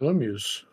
Amuse.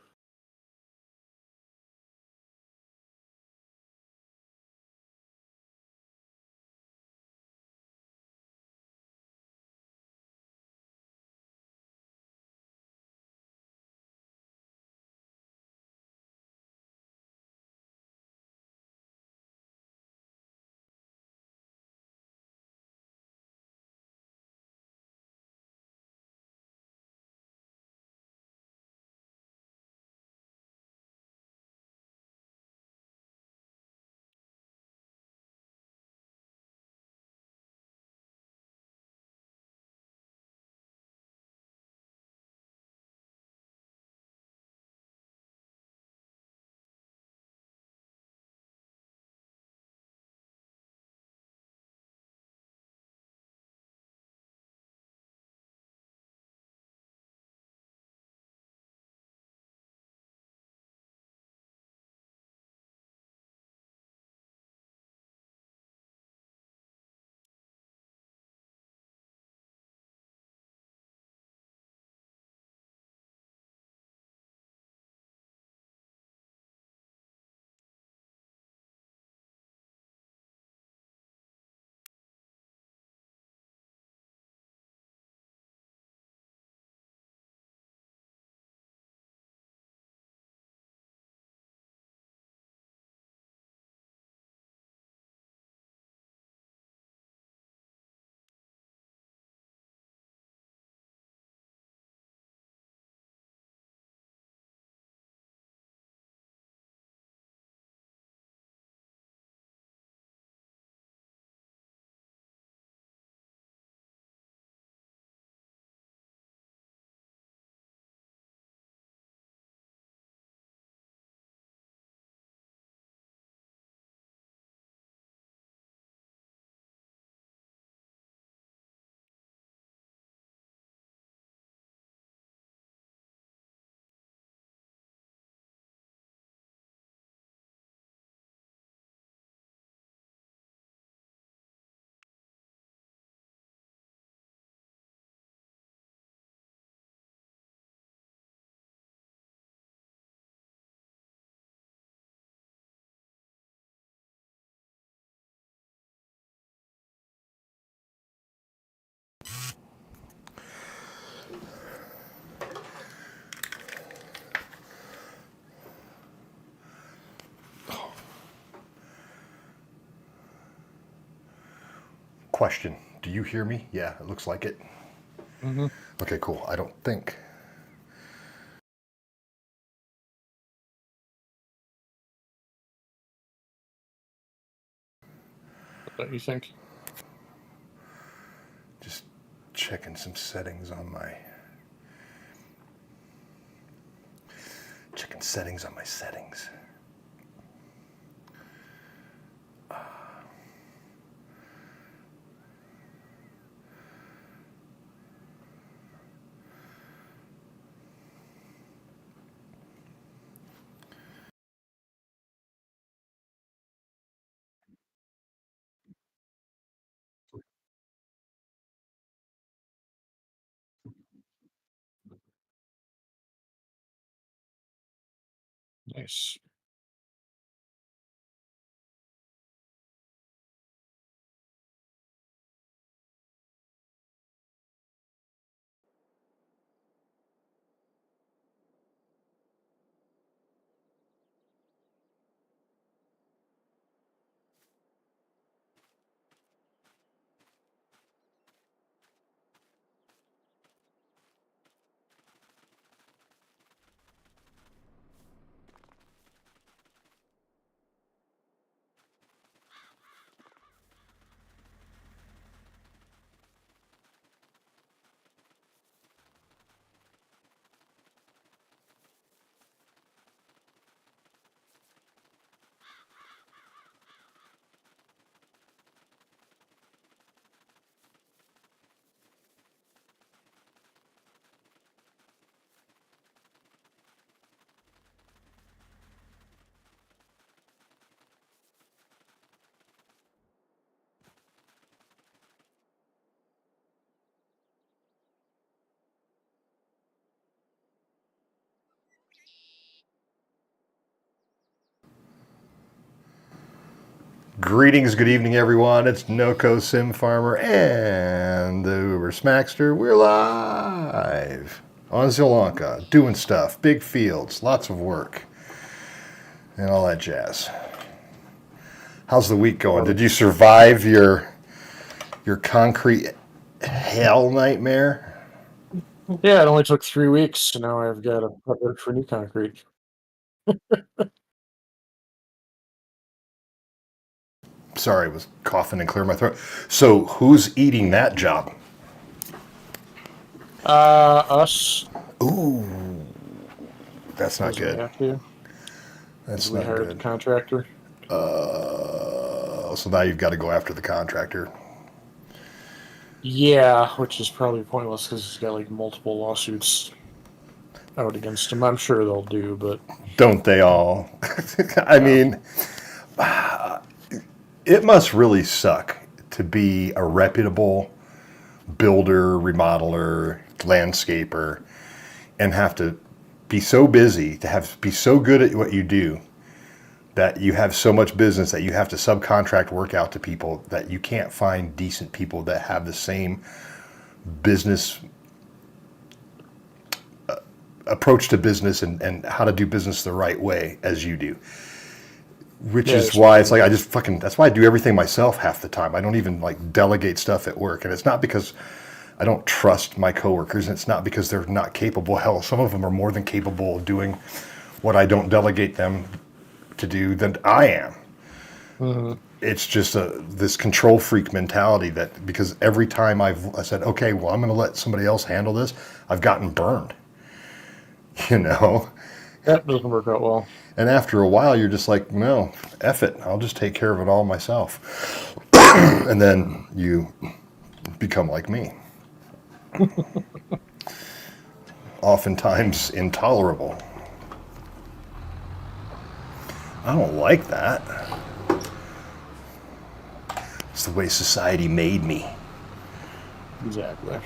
Question. Do you hear me? Yeah, it looks like it. Mm-hmm. Okay, cool. I don't think. What do you think? Just checking some settings on my. Checking settings on my settings. Nice. Greetings, good evening, everyone. It's NoCo Sim Farmer and the Uber Smackster. We're live on Zielonka, doing stuff, big fields, lots of work, and all that jazz. How's the week going? Did you survive your concrete hell nightmare? Yeah, it only took 3 weeks, so now I've got a project for new concrete. Sorry, I was coughing and clearing my throat. So, who's eating that job? Us, Ooh, that's not because we good. have to, That's because we not hired the good. contractor. So now you've got to go after the contractor. Yeah, which is probably pointless because he's got like multiple lawsuits out against him. I'm sure they'll do, but Don't they all? I yeah, mean, it must really suck to be a reputable builder, remodeler, landscaper, and have to be so busy, be so good at what you do that you have so much business that you have to subcontract work out to people that you can't find decent people that have the same business approach to business and how to do business the right way as you do. Which yeah, is why it's like that's why I do everything myself half the time. I don't even like delegate stuff at work. And it's not because I don't trust my coworkers, and it's not because they're not capable. Hell, some of them are more than capable of doing what I don't delegate them to do than I am. mhm. It's just this control freak mentality that because every time I said, okay, well, I'm going to let somebody else handle this, I've gotten burned, you know? That doesn't work out well. And after a while, you're just like, no, F it. I'll just take care of it all myself. And then you become like me. Oftentimes intolerable. I don't like that. It's the way society made me. Exactly.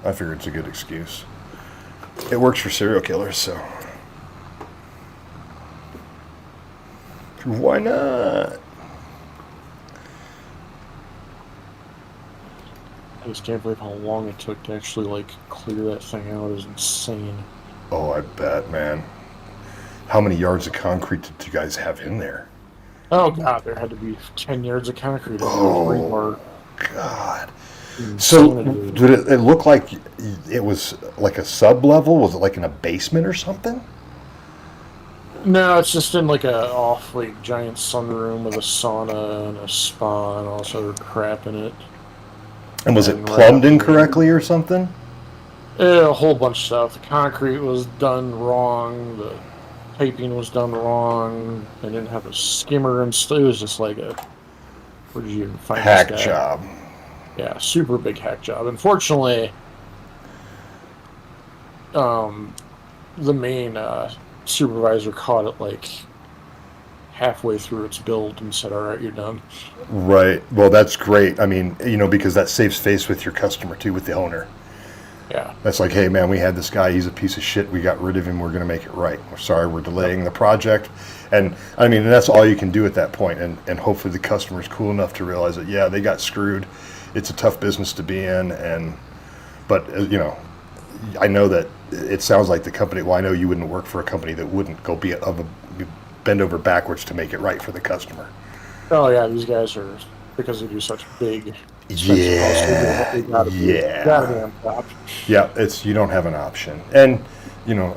I figure it's a good excuse. It works for serial killers, so why not? I just can't believe how long it took to actually like clear that thing out. It was insane. Oh, I bet, man. How many yards of concrete did you guys have in there? Oh god, there had to be 10 yards of concrete under the Oh, rebar. God. So, Insanity. did it look like it was like a sub level? Was it like in a basement or something? No, it's just in like a off like giant sunroom with a sauna and a spa and all sort of crap in it. And was it And right plumbed after we incorrectly or something? a whole bunch of stuff. The concrete was done wrong. The piping was done wrong. They didn't have a skimmer and stuff. It was just like a where did you even find this Hack guy? job. Yeah, super big hack job. Unfortunately, um, the main supervisor caught it like halfway through its build and said, "All right, you're done." Right. Well, that's great. I mean, because that saves face with your customer too, with the owner. Yeah. That's like, hey, man, we had this guy. He's a piece of shit. We got rid of him. We're going to make it right. We're sorry. We're delaying the project. And I mean, that's all you can do at that point. And hopefully the customer's cool enough to realize that, yeah, they got screwed. It's a tough business to be in. But I know that it sounds like the company, well, I know you wouldn't work for a company that wouldn't go bend over backwards to make it right for the customer. Oh yeah, these guys are because they do such big, expensive household. They Yeah. gotta be Yeah. on top. Yeah, you don't have an option. And, you know,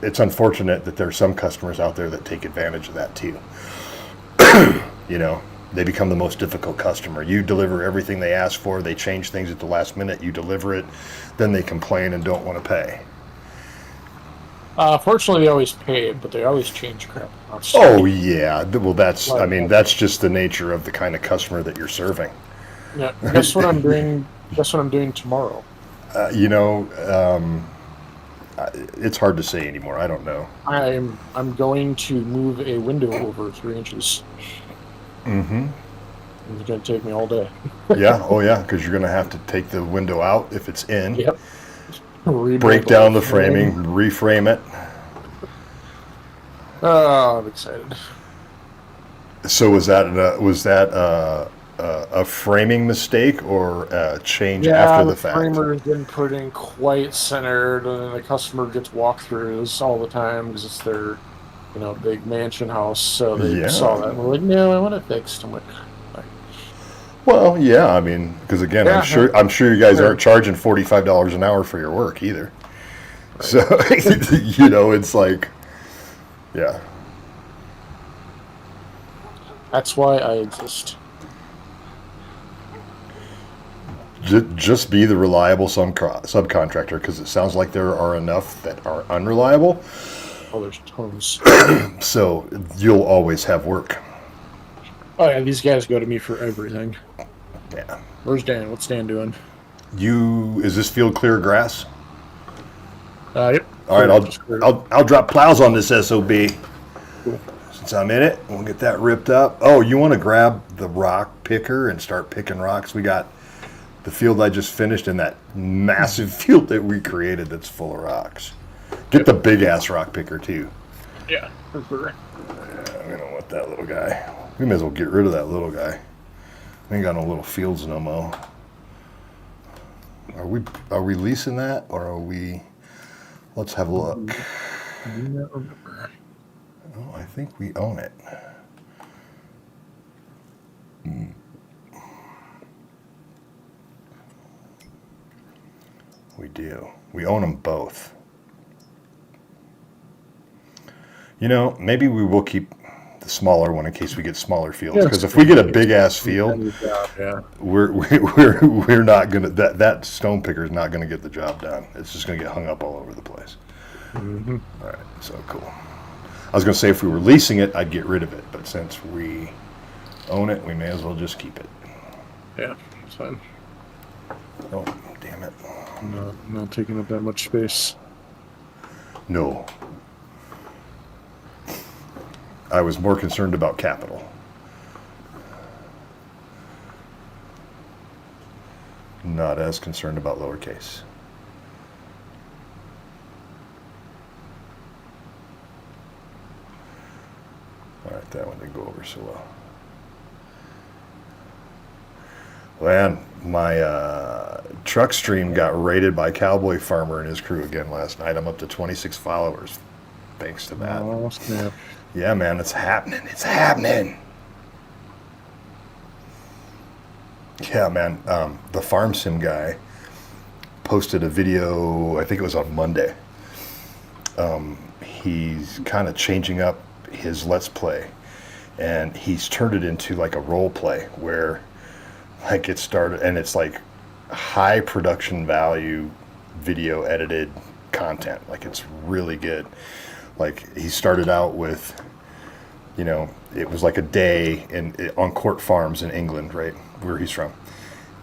it's unfortunate that there are some customers out there that take advantage of that too. They become the most difficult customer. You deliver everything they ask for, they change things at the last minute, you deliver it, then they complain and don't want to pay. Fortunately, they always pay it, but they always change crap. Oh yeah, well I Like, mean that's just the nature of the kind of customer that you're serving. yeah. Guess what I'm doing? Guess what I'm doing tomorrow? Uh, you know, um, it's hard to say anymore. I don't know. I'm going to move a window over 3 inches. Mm-hmm. It's gonna take me all day. Yeah. Oh yeah, because you're gonna have to take the window out if it's in. Yep. Rebuild Break the whole down the framing, frame. reframe it. Oh, I'm excited. So was that a framing mistake or a change Yeah, after the the fact? framer didn't put in quite centered, and then the customer gets walkthroughs all the time because it's their, big mansion house. So they saw Yeah. that and were like, "No, I want it fixed." I'm like, "Fine." Well, yeah. I mean, because again, I'm Yeah, sure I'm sure you guys aren't sure. charging $45 an hour for your work either. Right. So it's like, yeah. That's why I exist. Just be the reliable subcontractor, because it sounds like there are enough that are unreliable. Oh, there's tons. So you'll always have work. Oh yeah, these guys go to me for everything. Yeah. Where's Dan? What's Dan doing? Is this field clear grass? Yep. All right, Clear, just clear. I'll drop plows on this SOB. Cool. Since I'm in it, we'll get that ripped up. Oh, you want to grab the rock picker and start picking rocks? We got the field I just finished and that massive field that we created that's full of rocks. Get the big ass rock picker too. Yeah, for sure. We don't want that little guy. We may as well get rid of that little guy. We ain't got no little fields no more. Are we leasing that, or are we? Let's have a look. I do not remember. Oh, I think we own it. We do. We own them both. Maybe we will keep the smaller one in case we get smaller fields. Because if we get a big ass field, Yeah. we're not gonna that stone picker is not gonna get the job done. It's just gonna get hung up all over the place. Mm-hmm. All right, so cool. I was gonna say if we were leasing it, I'd get rid of it, but since we own it, we may as well just keep it. Yeah, it's fine. Oh, damn it! Not taking up that much space. No, I was more concerned about capital. Not as concerned about lowercase. All right, that one didn't go over so well. Man, my truck stream got raided by Cowboy Farmer and his crew again last night. I'm up to 26 followers thanks to that. Oh, snap. Yeah, man, it's happening. It's happening. Yeah, man. The Farm Sim guy posted a video, I think it was on Monday. He's kind of changing up his Let's Play, and he's turned it into like a role play where like it started, and it's like high production value video edited content. Like it's really good. Like he started out with, it was like a day on Court Farms in England, right, where he's from,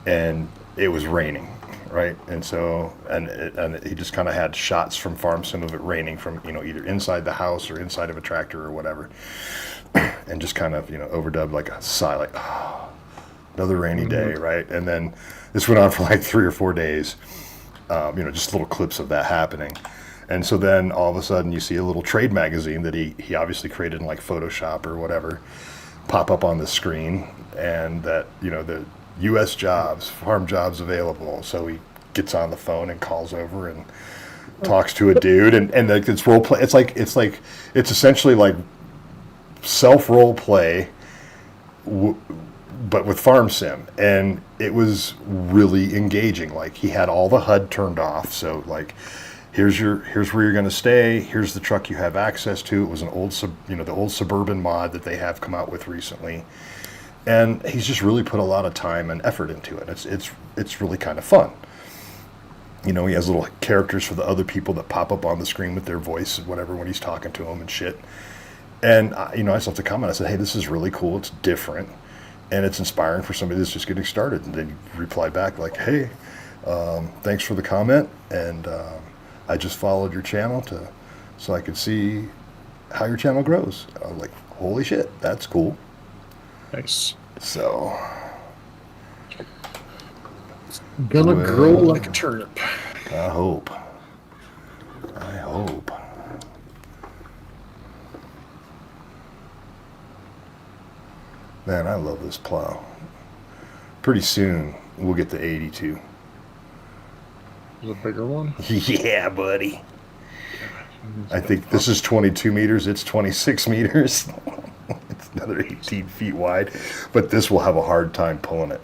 and it was raining, right, and so and he just kind of had shots from Farm Sim of it raining from either inside the house or inside of a tractor or whatever, and just kind of overdubbed like a sigh, like oh, another rainy day, right, and then this went on for like 3 or 4 days, just little clips of that happening. And so then all of a sudden you see a little trade magazine that he obviously created in like Photoshop or whatever pop up on the screen, and that the U.S. jobs, farm jobs available. So he gets on the phone and calls over and talks to a dude, and like it's role play. It's essentially like self role play, but with Farm Sim, and it was really engaging. Like he had all the HUD turned off, so like. Here's where you're going to stay. Here's the truck you have access to. It was an old the old Suburban mod that they have come out with recently, and he's just really put a lot of time and effort into it. It's really kind of fun. He has little characters for the other people that pop up on the screen with their voice and whatever when he's talking to them and shit. And I just left a comment. I said, hey, this is really cool. It's different, and it's inspiring for somebody that's just getting started. And then he replied back like, hey, thanks for the comment, and I just followed your channel so I could see how your channel grows. I was like, holy shit, that's cool. Nice. So. Gonna grow like a turnip. I hope. Man, I love this plow. Pretty soon, we'll get the 82. Is a bigger one? Yeah, buddy. God, I think this is 22 meters. It's 26 meters. It's another 18 feet wide. But this will have a hard time pulling it.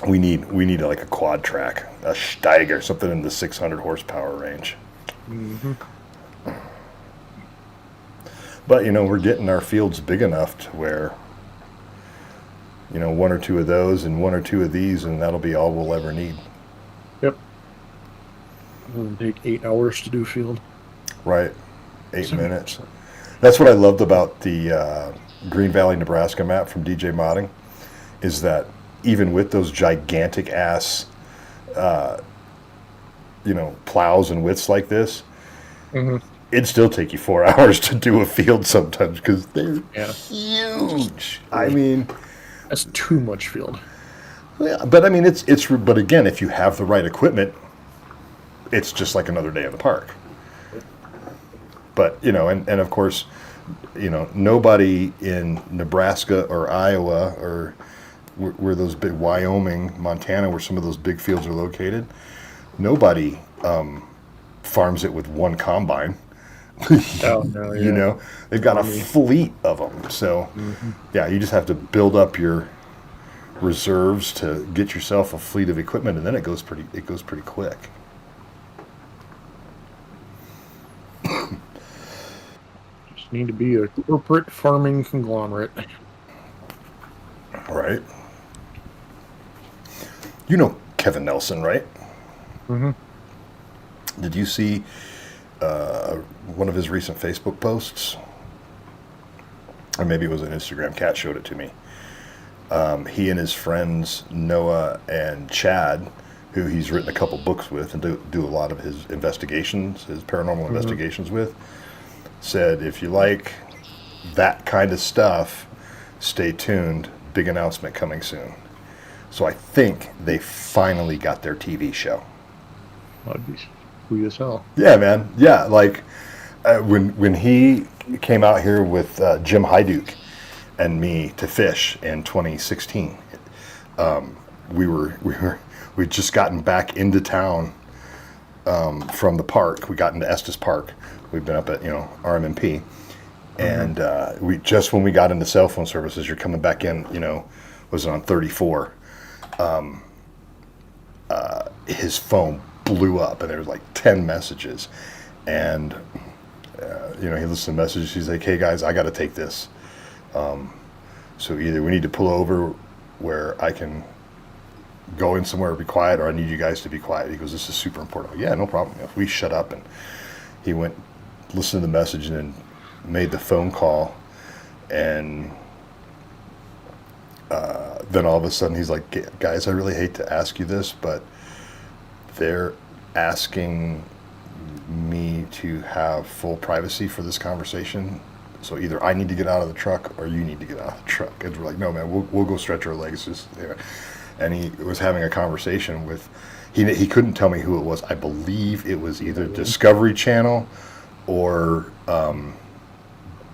We need like a quad track, a Steiger, something in the 600 horsepower range. Mm-hmm. But, we're getting our fields big enough to where, one or two of those and one or two of these, and that'll be all we'll ever need. Yep. It'll take 8 hours to do field. Right. 8 minutes. That's what I loved about the Green Valley, Nebraska map from DJ Modding, is that even with those gigantic ass, plows and widths like this, it'd still take you 4 hours to do a field sometimes because they're huge. I mean, that's too much field. Yeah, but I mean, but again, if you have the right equipment, it's just like another day in the park. But, and of course, nobody in Nebraska or Iowa or where those big, Wyoming, Montana, where some of those big fields are located, nobody farms it with one combine. Oh, no, yeah. They've got a fleet of them. So, yeah, you just have to build up your reserves to get yourself a fleet of equipment, and then it goes pretty quick. Just need to be a corporate farming conglomerate. Right. You know Kevin Nelson, right? Mm-hmm. Did you see one of his recent Facebook posts? Or maybe it was an Instagram. Cat showed it to me. He and his friends Noah and Chad, who he's written a couple books with and do a lot of his investigations, his paranormal investigations with, said, if you like that kind of stuff, stay tuned. Big announcement coming soon. So I think they finally got their TV show. That'd be sweet as hell. Yeah, man. Yeah, like when he came out here with Jim Hyduke and me to fish in 2016, we'd just gotten back into town from the park. We got into Estes Park. We've been up at RMMP, and when we got into cell phone services, you're coming back in. Was it on 34? His phone blew up, and there was like 10 messages, and he listened to the messages. He's like, "Hey guys, I got to take this. So either we need to pull over where I can go in somewhere or be quiet, or I need you guys to be quiet." He goes, "This is super important." Like, yeah, no problem. If we shut up, and he went, listened to the message, and then made the phone call, and then all of a sudden he's like, "Guys, I really hate to ask you this, but they're asking me to have full privacy for this conversation. So either I need to get out of the truck or you need to get out of the truck." And we're like, "No, man, we'll go stretch our legs." And he was having a conversation with, he couldn't tell me who it was. I believe it was either Discovery Channel or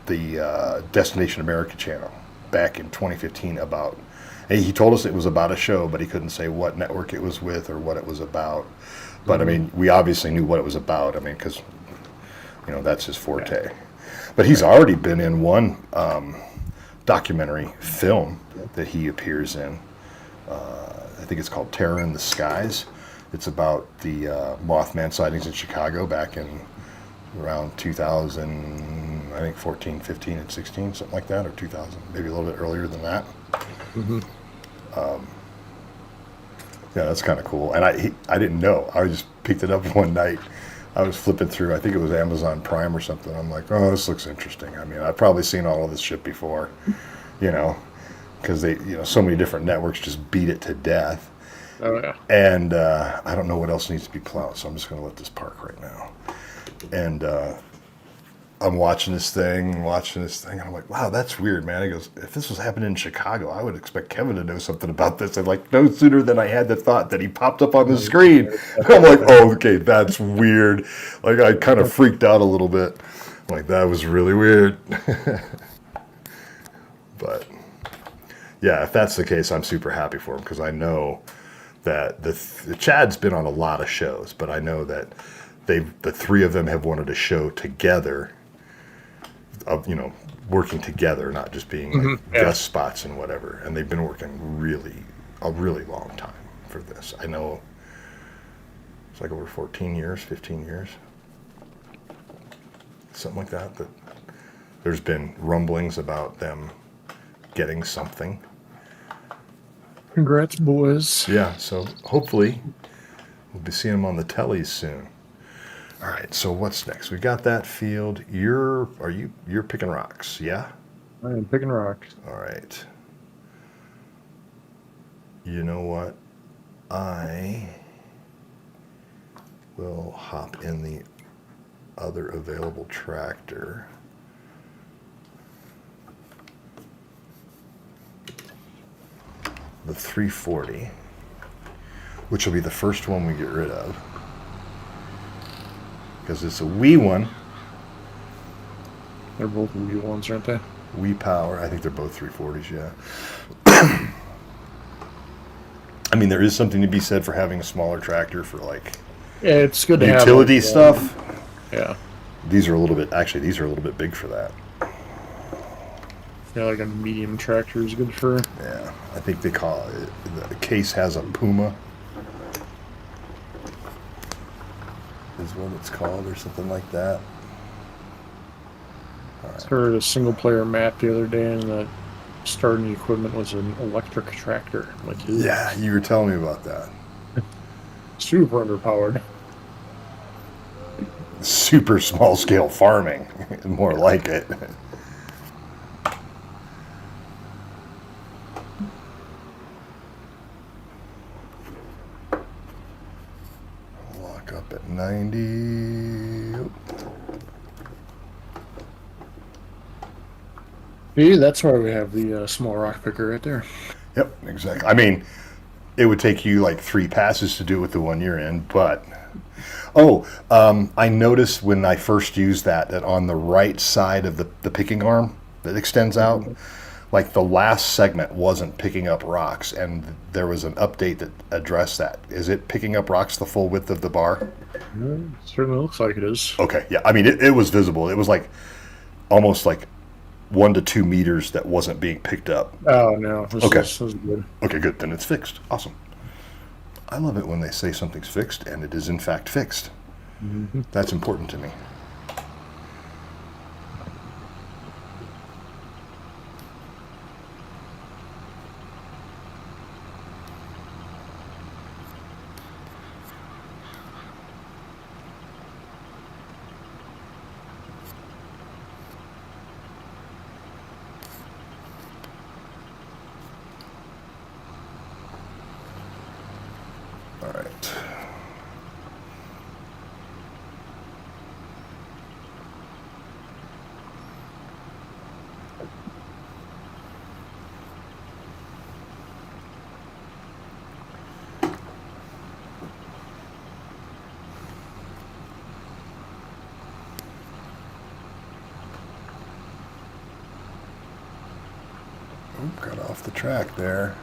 the Destination America channel back in 2015 about, he told us it was about a show, but he couldn't say what network it was with or what it was about. But I mean, we obviously knew what it was about. I mean, because, that's his forte. But he's already been in one documentary film that he appears in. I think it's called Terror in the Skies. It's about the Mothman sightings in Chicago back in around 2000, I think 14, 15, and 16, something like that, or 2000, maybe a little bit earlier than that. Yeah, that's kind of cool. And I didn't know. I just picked it up one night. I was flipping through, I think it was Amazon Prime or something. I'm like, oh, this looks interesting. I mean, I've probably seen all of this shit before, because they, so many different networks just beat it to death. Oh, yeah. And I don't know what else needs to be plowed, so I'm just going to let this park right now. And I'm watching this thing, and I'm like, wow, that's weird, man. He goes, if this was happening in Chicago, I would expect Kevin to know something about this. And like, no sooner than I had the thought that he popped up on the screen. I'm like, oh, okay, that's weird. Like, I kind of freaked out a little bit. I'm like, that was really weird. But yeah, if that's the case, I'm super happy for him because I know that the Chad's been on a lot of shows, but I know that the three of them have wanted a show together, of working together, not just being like guest spots and whatever. And they've been working a really long time for this. I know it's like over 14 years, 15 years, something like that. That there's been rumblings about them getting something. Congrats, boys. Yeah, so hopefully we'll be seeing them on the tellies soon. All right, so what's next? We got that field. You're picking rocks, yeah? I am picking rocks. All right. You know what? I will hop in the other available tractor. The 340, which will be the first one we get rid of. Because it's a wee one. They're both wee ones, aren't they? Wee power. I think they're both 340s, yeah. I mean, there is something to be said for having a smaller tractor for like it's good to utility have stuff. Yeah. These are a little bit big for that. Yeah, like a medium tractor is good for. Yeah, I think they call it, the case has a Puma, is what it's called, or something like that. I heard a single player map the other day, and the starting equipment was an electric tractor. Like, yeah, you were telling me about that. Super underpowered. Super small scale farming, more like it. Lock up at 90. See, that's why we have the small rock picker right there. Yep, exactly. I mean, it would take you like 3 passes to do it with the one you're in, but... I noticed when I first used that on the right side of the picking arm that extends out, like the last segment wasn't picking up rocks, and there was an update that addressed that. Is it picking up rocks the full width of the bar? It certainly looks like it is. Okay, yeah. I mean, it was visible. It was like almost like 1 to 2 meters that wasn't being picked up. Oh, no. This is good. Okay, good. Then it's fixed. Awesome. I love it when they say something's fixed, and it is in fact fixed. Mm-hmm. That's important to me. All right. Oop, got off the track there.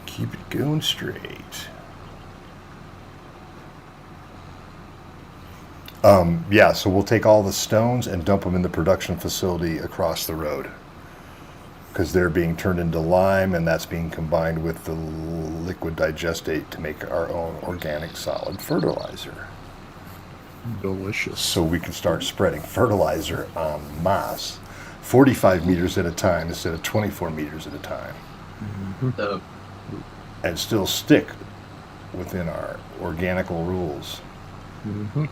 Keep it going straight. Yeah, so we'll take all the stones and dump them in the production facility across the road, because they're being turned into lime, and that's being combined with the liquid digestate to make our own organic solid fertilizer. Delicious. So we can start spreading fertilizer en masse, 45 meters at a time instead of 24 meters at a time. So, and still stick within our organical rules. Mm-hmm.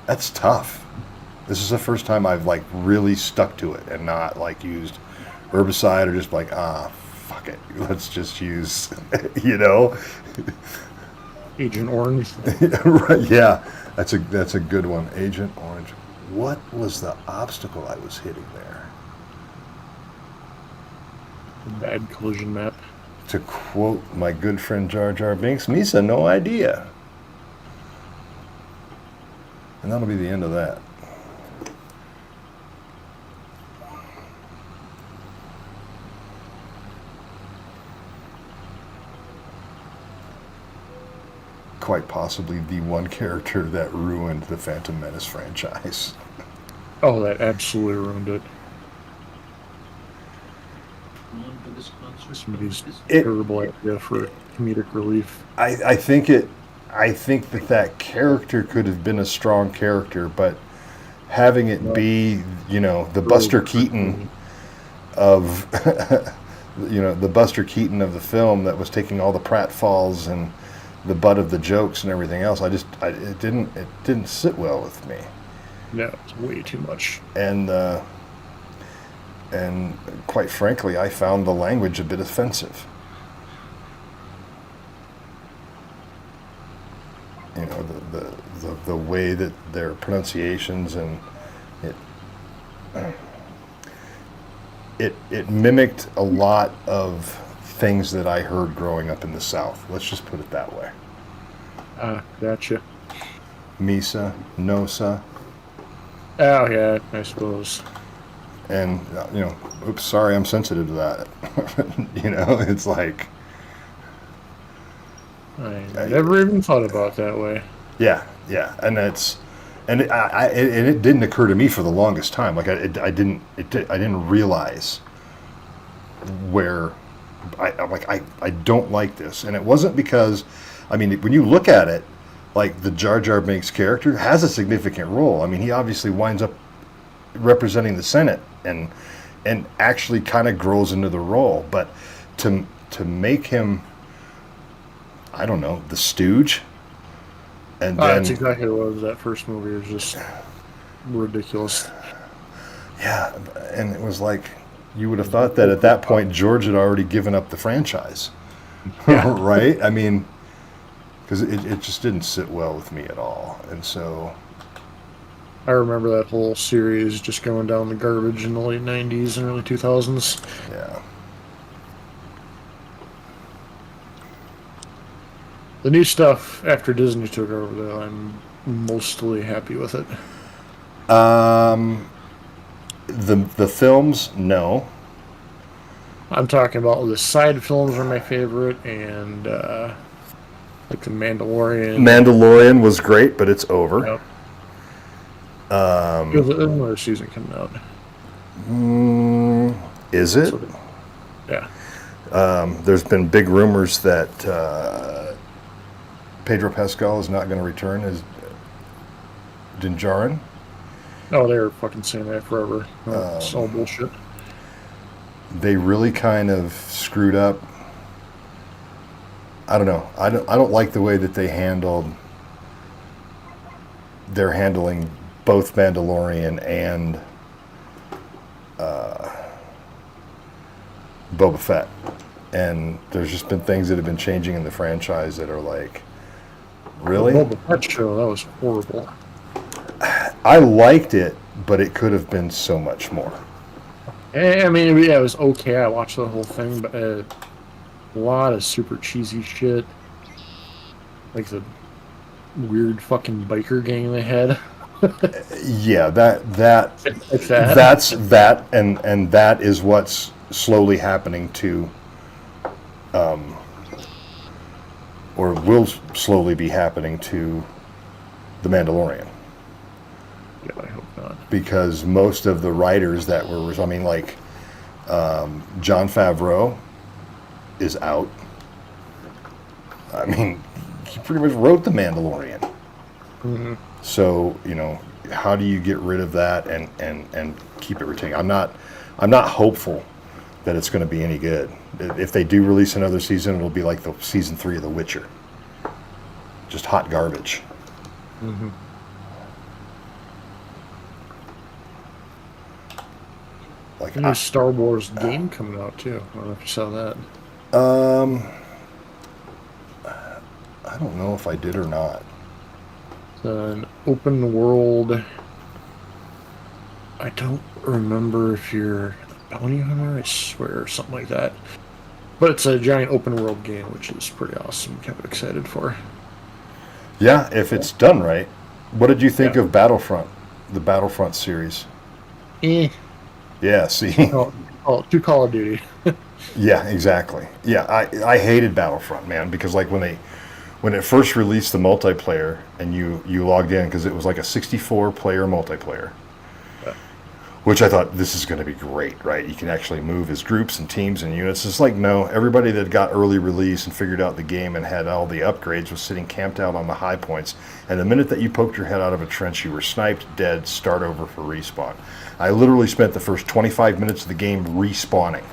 That's tough. This is the first time I've like really stuck to it and not like used herbicide or just like, fuck it, let's just use, you know. Agent Orange. Right, yeah, that's a good one. Agent Orange. What was the obstacle I was hitting there? Bad collision map. To quote my good friend Jar Jar Binks, Misa, no idea. And that'll be the end of that. Quite possibly the one character that ruined the Phantom Menace franchise. Oh, that absolutely ruined it. Somebody's terrible idea for comedic relief. I think that character could have been a strong character, but having it be, you know, the Buster Keaton of the Buster Keaton of the film that was taking all the pratfalls and the butt of the jokes and everything else, it didn't sit well with me. No, it's way too much. And quite frankly, I found the language a bit offensive. You know, the way that their pronunciations and it mimicked a lot of things that I heard growing up in the South. Let's just put it that way. Gotcha. Misa, Nosa. Oh yeah, I suppose. And you know, oops, sorry, I'm sensitive to that. You know, it's like I never even thought about it that way. yeah, and it didn't occur to me for the longest time. Like I didn't realize where I don't like this, and it wasn't because, I mean, when you look at it, like the Jar Jar Binks character has a significant role. I mean, he obviously winds up representing the Senate and actually kind of grows into the role, but to make him, I don't know, the stooge, and then that's exactly what it was. That first movie was just ridiculous. Yeah, and it was like you would have thought that at that point George had already given up the franchise, right? I mean, because it just didn't sit well with me at all, and so I remember that whole series just going down the garbage in the late 90s and early 2000s. yeah. The new stuff after Disney took over, though, I'm mostly happy with it. The films, no. I'm talking about the side films are my favorite, and like the Mandalorian. Mandalorian was great, but it's over. Yep. There's another season coming out. Is it? Yeah. There's been big rumors that Pedro Pascal is not going to return as Din Djarin. Oh, they were fucking saying that forever. It's all bullshit. They really kind of screwed up. I don't know. I don't like the way that they're handling both Mandalorian and Boba Fett. And there's just been things that have been changing in the franchise that are like, really? The Boba Fett show, that was horrible. I liked it, but it could have been so much more. I mean, yeah, it was okay. I watched the whole thing, but a lot of super cheesy shit. Like the weird fucking biker gang they had. Yeah, that's that, and that is what's slowly happening to, or will slowly be happening to, The Mandalorian. Yeah, I hope not. Because most of the writers that were, I mean, like, Jon Favreau is out. I mean, he pretty much wrote The Mandalorian. Mm-hmm. So, you know, how do you get rid of that and keep it retained? I'm not hopeful that it's going to be any good. If they do release another season, it'll be like the season 3 of The Witcher. Just hot garbage. Mm-hmm. Like New Star Wars game coming out too. I don't know if you saw that. I don't know if I did or not. It's an open world. I don't remember if you're a bounty hunter, I swear, or something like that. But it's a giant open world game, which is pretty awesome. Kind of excited for. Yeah, if it's done right. What did you think Yeah. of Battlefront, the Battlefront series? Eh. Yeah, see? Too Call of Duty. Yeah, exactly. Yeah, I hated Battlefront, man, because like when it first released the multiplayer and you logged in, because it was like a 64 player multiplayer, Yeah. which I thought, this is going to be great, right? You can actually move as groups and teams and units. It's like, no, everybody that got early release and figured out the game and had all the upgrades was sitting camped out on the high points. And the minute that you poked your head out of a trench, you were sniped, dead, start over for respawn. I literally spent the first 25 minutes of the game respawning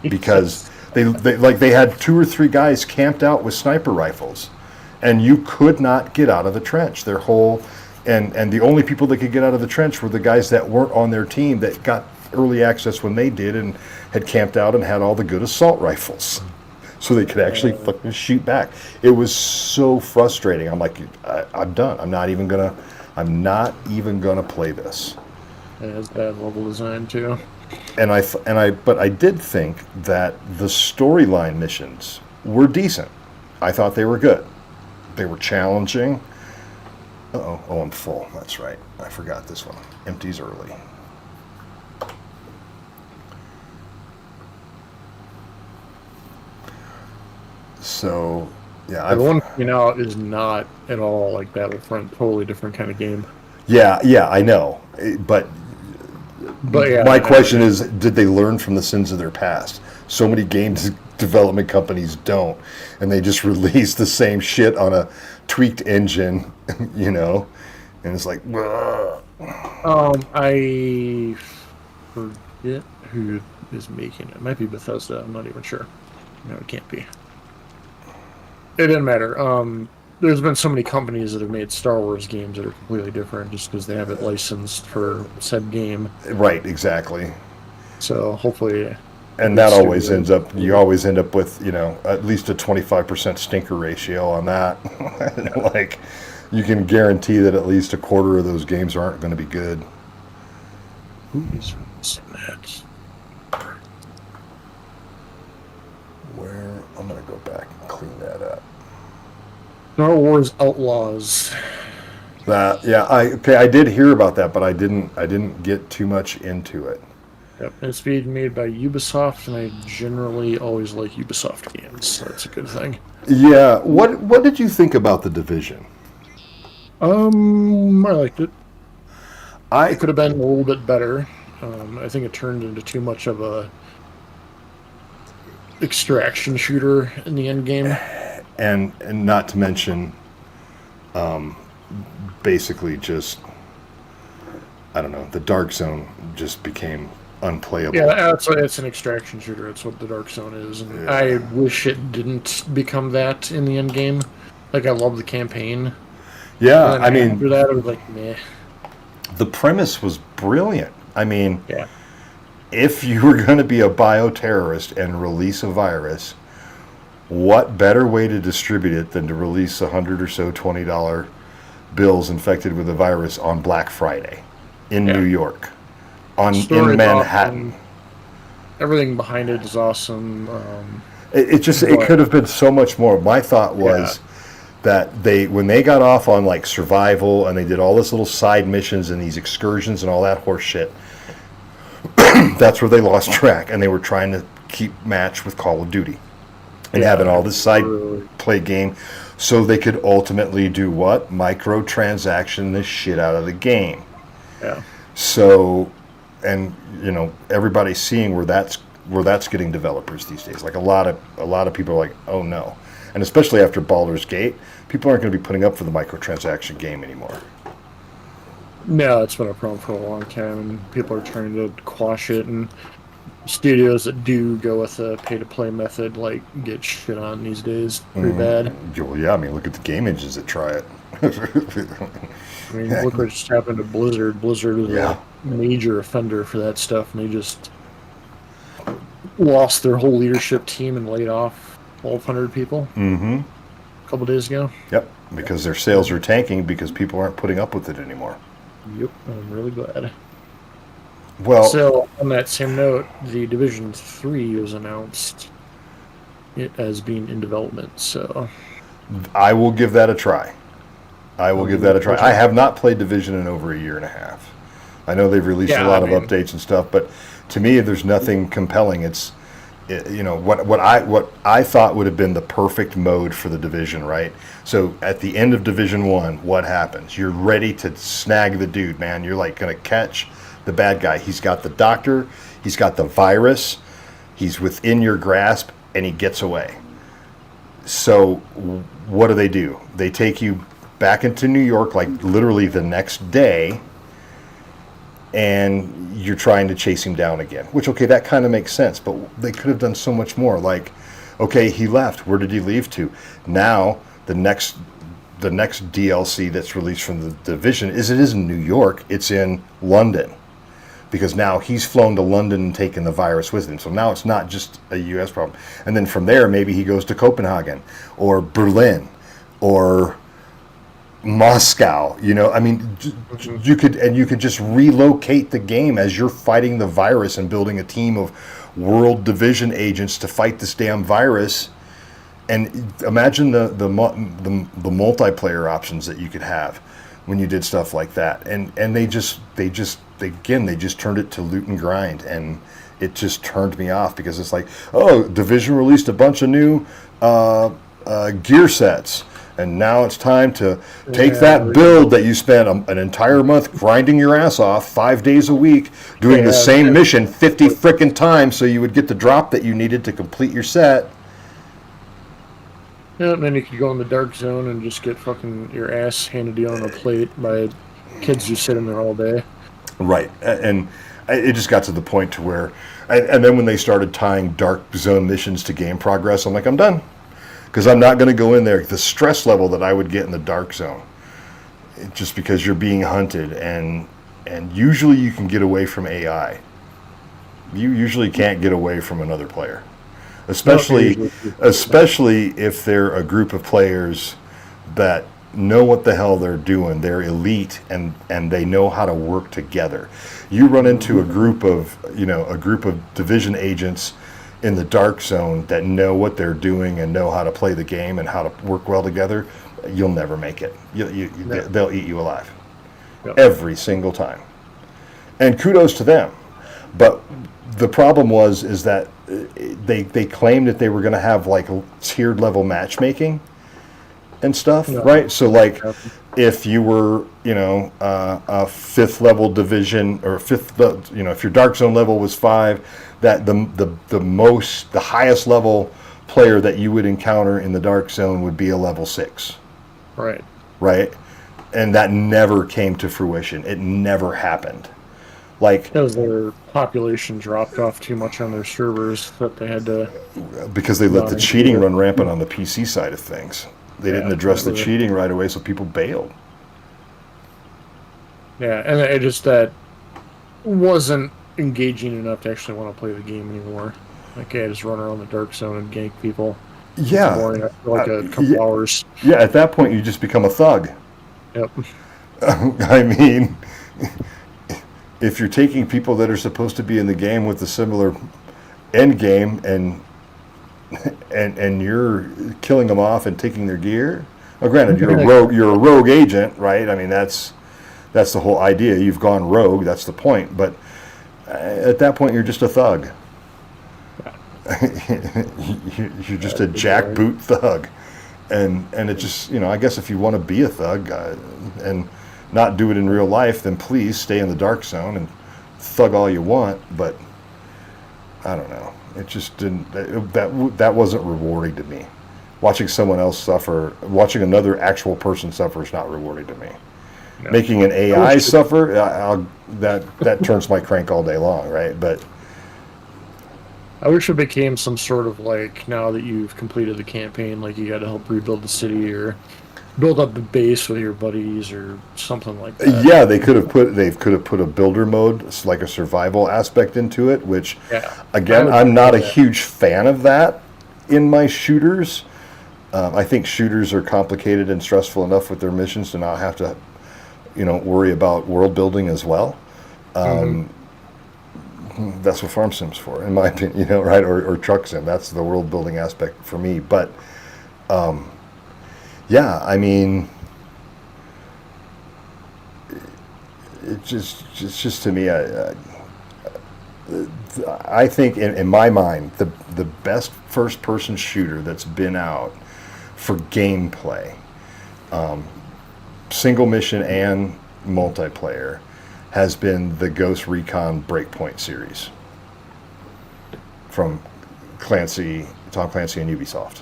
because they had 2 or 3 guys camped out with sniper rifles, and you could not get out of the trench. Their whole and the only people that could get out of the trench were the guys that weren't on their team that got early access when they did and had camped out and had all the good assault rifles, so they could actually fucking shoot back. It was so frustrating. I'm like, I'm done. I'm not even gonna play this. It has bad level design too. But I did think that the storyline missions were decent. I thought they were good. They were challenging. Oh, I'm full. That's right. I forgot this one. Empties early. So, yeah. The one coming out is not at all like Battlefront. Totally different kind of game. Yeah, I know. But yeah, my question is, did they learn from the sins of their past? So many games development companies don't, and they just release the same shit on a tweaked engine, and it's like, I forget who is making it. It might be Bethesda. I'm not even sure. No, it can't be. It didn't matter. There's been so many companies that have made Star Wars games that are completely different just because they have it licensed for said game. Right, exactly. So hopefully, and that always ends up, you always end up with, at least a 25% stinker ratio on that. Like, you can guarantee that at least a quarter of those games aren't going to be good. who is releasing that? Where, I'm going to go back and clean that up. Star Wars Outlaws. I did hear about that, but I didn't get too much into it. Yep, it's being made by Ubisoft, and I generally always like Ubisoft games, so that's a good thing. Yeah, what did you think about The Division? I liked it. It could have been a little bit better. I think it turned into too much of a extraction shooter in the end game. And not to mention, basically just, I don't know, the Dark Zone just became unplayable. Yeah, it's an extraction shooter. That's what the Dark Zone is. And yeah. I wish it didn't become that in the end game. Like, I love the campaign. Yeah, I mean, after that, I was like, meh. The premise was brilliant. I mean, yeah. If you were going to be a bioterrorist and release a virus, what better way to distribute it than to release 100 or so $20 bills infected with a virus on Black Friday in New York, in Manhattan? Awesome. Everything behind it is awesome. It could have been so much more. My thought was that when they got off on like survival and they did all this little side missions and these excursions and all that horse shit, that's where they lost track, and they were trying to keep match with Call of Duty. And having all this side play game so they could ultimately do what? Microtransaction the shit out of the game. Yeah. So, and everybody's seeing where that's getting developers these days. Like a lot of people are like, oh no. And especially after Baldur's Gate, people aren't going to be putting up for the microtransaction game anymore. No, it's been a problem for a long time, and people are trying to quash it. And studios that do go with a pay-to-play method like get shit on these days pretty bad. Well, yeah, I mean, look at the game engines that try it. I mean, look what just happened to Blizzard. Blizzard was Yeah. a major offender for that stuff, and they just lost their whole leadership team and laid off 1,200 people a couple days ago. Yep, because their sales are tanking because people aren't putting up with it anymore. Yep, I'm really glad. Well, So, on that same note, the Division 3 was announced as being in development, so... I will give that a try. I have not played Division in over a year and a half. I know they've released a lot of updates and stuff, but to me, there's nothing compelling. What I thought would have been the perfect mode for the Division, right? So at the end of Division 1, what happens? You're ready to snag the dude, man. You're like going to catch the bad guy. He's got the doctor, he's got the virus, he's within your grasp, and he gets away. So what do? They take you back into New York like literally the next day, and you're trying to chase him down again. Which, okay, that kind of makes sense, but they could have done so much more. Like, okay, he left. Where did he leave to? Now the next DLC that's released from the Division isn't New York. It's in London. Because now he's flown to London and taken the virus with him. So now it's not just a U.S. problem. And then from there, maybe he goes to Copenhagen or Berlin or Moscow. I mean, you could just relocate the game as you're fighting the virus and building a team of World Division agents to fight this damn virus. And imagine the multiplayer options that you could have when you did stuff like that. And they just turned it to loot and grind, and it just turned me off because it's like, oh, Division released a bunch of new gear sets, and now it's time to take that build that you spent an entire month grinding your ass off 5 days a week doing the same mission 50 frickin' times so you would get the drop that you needed to complete your set. Yeah, and then you could go in the dark zone and just get fucking your ass handed to you on a plate by kids who sit in there all day. Right, and it just got to the point to where, and then when they started tying dark zone missions to game progress, I'm like, I'm done, because I'm not going to go in there. The stress level that I would get in the dark zone, just because you're being hunted, and usually you can get away from AI. You usually can't get away from another player, especially if they're a group of players that know what the hell they're doing. They're elite, and they know how to work together. You run into a group of Division agents in the dark zone that know what they're doing and know how to play the game and how to work well together. You'll never make it. They'll eat you alive every single time. And kudos to them. But the problem is that they claimed that they were going to have like tiered level matchmaking and stuff, right? So like, if you were, a fifth level division or if your dark zone level was 5, that the highest level player that you would encounter in the dark zone would be a level 6. Right. And that never came to fruition. It never happened. Like, because their population dropped off too much on their servers that they had to... Because they let the cheating run rampant on the PC side of things. They didn't address the cheating right away, so people bailed. Yeah, and it just that wasn't engaging enough to actually want to play the game anymore. Like, I just run around the dark zone and gank people. Yeah. Boring after like a couple hours. Yeah, at that point you just become a thug. Yep. I mean, if you're taking people that are supposed to be in the game with a similar end game and you're killing them off and taking their gear. Well, granted, you're a rogue agent, right? I mean, that's the whole idea. You've gone rogue. That's the point. But at that point, you're just a thug. You're just a jackboot thug, and it just, I guess if you want to be a thug and not do it in real life, then please stay in the dark zone and thug all you want. But I don't know. It just didn't. That wasn't rewarding to me. Watching someone else suffer, watching another actual person suffer, is not rewarding to me. No. Making an AI suffer, that turns my crank all day long, right? But I wish it became some sort of like, now that you've completed the campaign, like you got to help rebuild the city or build up the base with your buddies or something like that. Yeah, they could have put a builder mode, like a survival aspect into it, which Yeah, I again, would I'm not prefer a that. huge fan of that in my shooters. I think shooters are complicated and stressful enough with their missions to not have to, worry about world building as well. Hmm. That's what farm sim's for, in my opinion, right? Or truck sim. That's the world building aspect for me. But yeah, I mean, it's just to me. I think in my mind, the best first person shooter that's been out for gameplay, single mission and multiplayer, has been the Ghost Recon Breakpoint series from Tom Clancy and Ubisoft.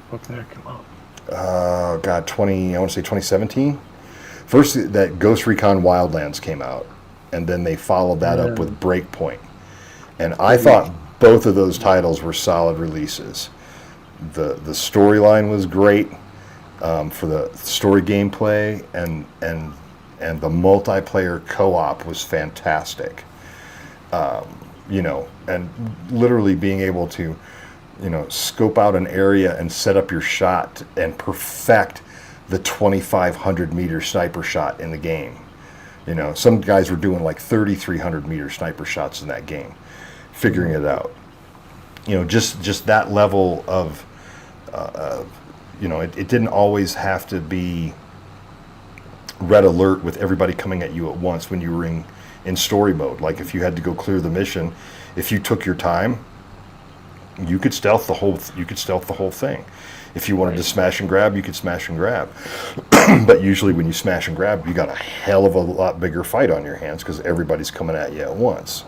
What the heck come out? Oh God, I want to say 2017. First, that Ghost Recon Wildlands came out, and then they followed that up Yeah. with Breakpoint. And I thought both of those titles were solid releases. The storyline was great for the story gameplay, and the multiplayer co-op was fantastic. And literally being able to, scope out an area and set up your shot and perfect the 2,500-meter sniper shot in the game. Some guys were doing like 3,300-meter sniper shots in that game, figuring it out. Just that level of, it didn't always have to be red alert with everybody coming at you at once when you were in story mode. Like if you had to go clear the mission, if you took your time, you could stealth the whole thing. If you wanted to smash and grab, you could smash and grab. But usually when you smash and grab, you got a hell of a lot bigger fight on your hands because everybody's coming at you at once.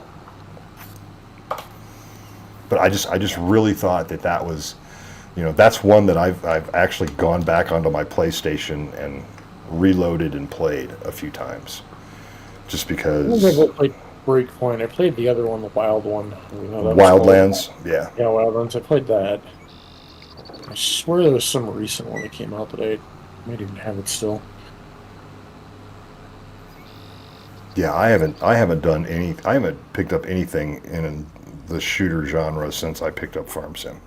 But I just really thought that was, that's one that I've actually gone back onto my PlayStation and reloaded and played a few times, just I don't think because. I played Breakpoint. I played the other one, the Wild one. That was called. Wildlands, yeah. Yeah, Wildlands. I played that. I swear there was some recent one that came out that I might even have it still. Yeah, I haven't picked up anything in the shooter genre since I picked up Farm Sim.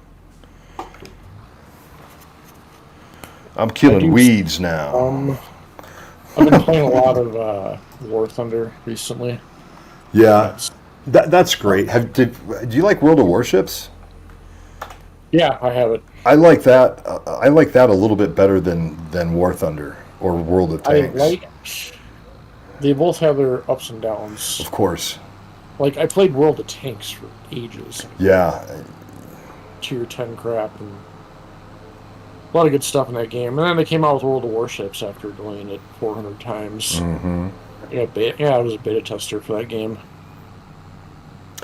I'm I killing do. weeds now. I've been playing a lot of War Thunder recently. Yeah, That's that's great. Do you like World of Warships? Yeah, I have it. I like that. I like that a little bit better than War Thunder or World of I Tanks. like. They both have their ups and downs. Of course. Like I played World of Tanks for ages, Yeah. tier 10 crap, and a lot of good stuff in that game. And then they came out with World of Warships after delaying it 400 times. Hmm. Yeah, I was a beta tester for that game.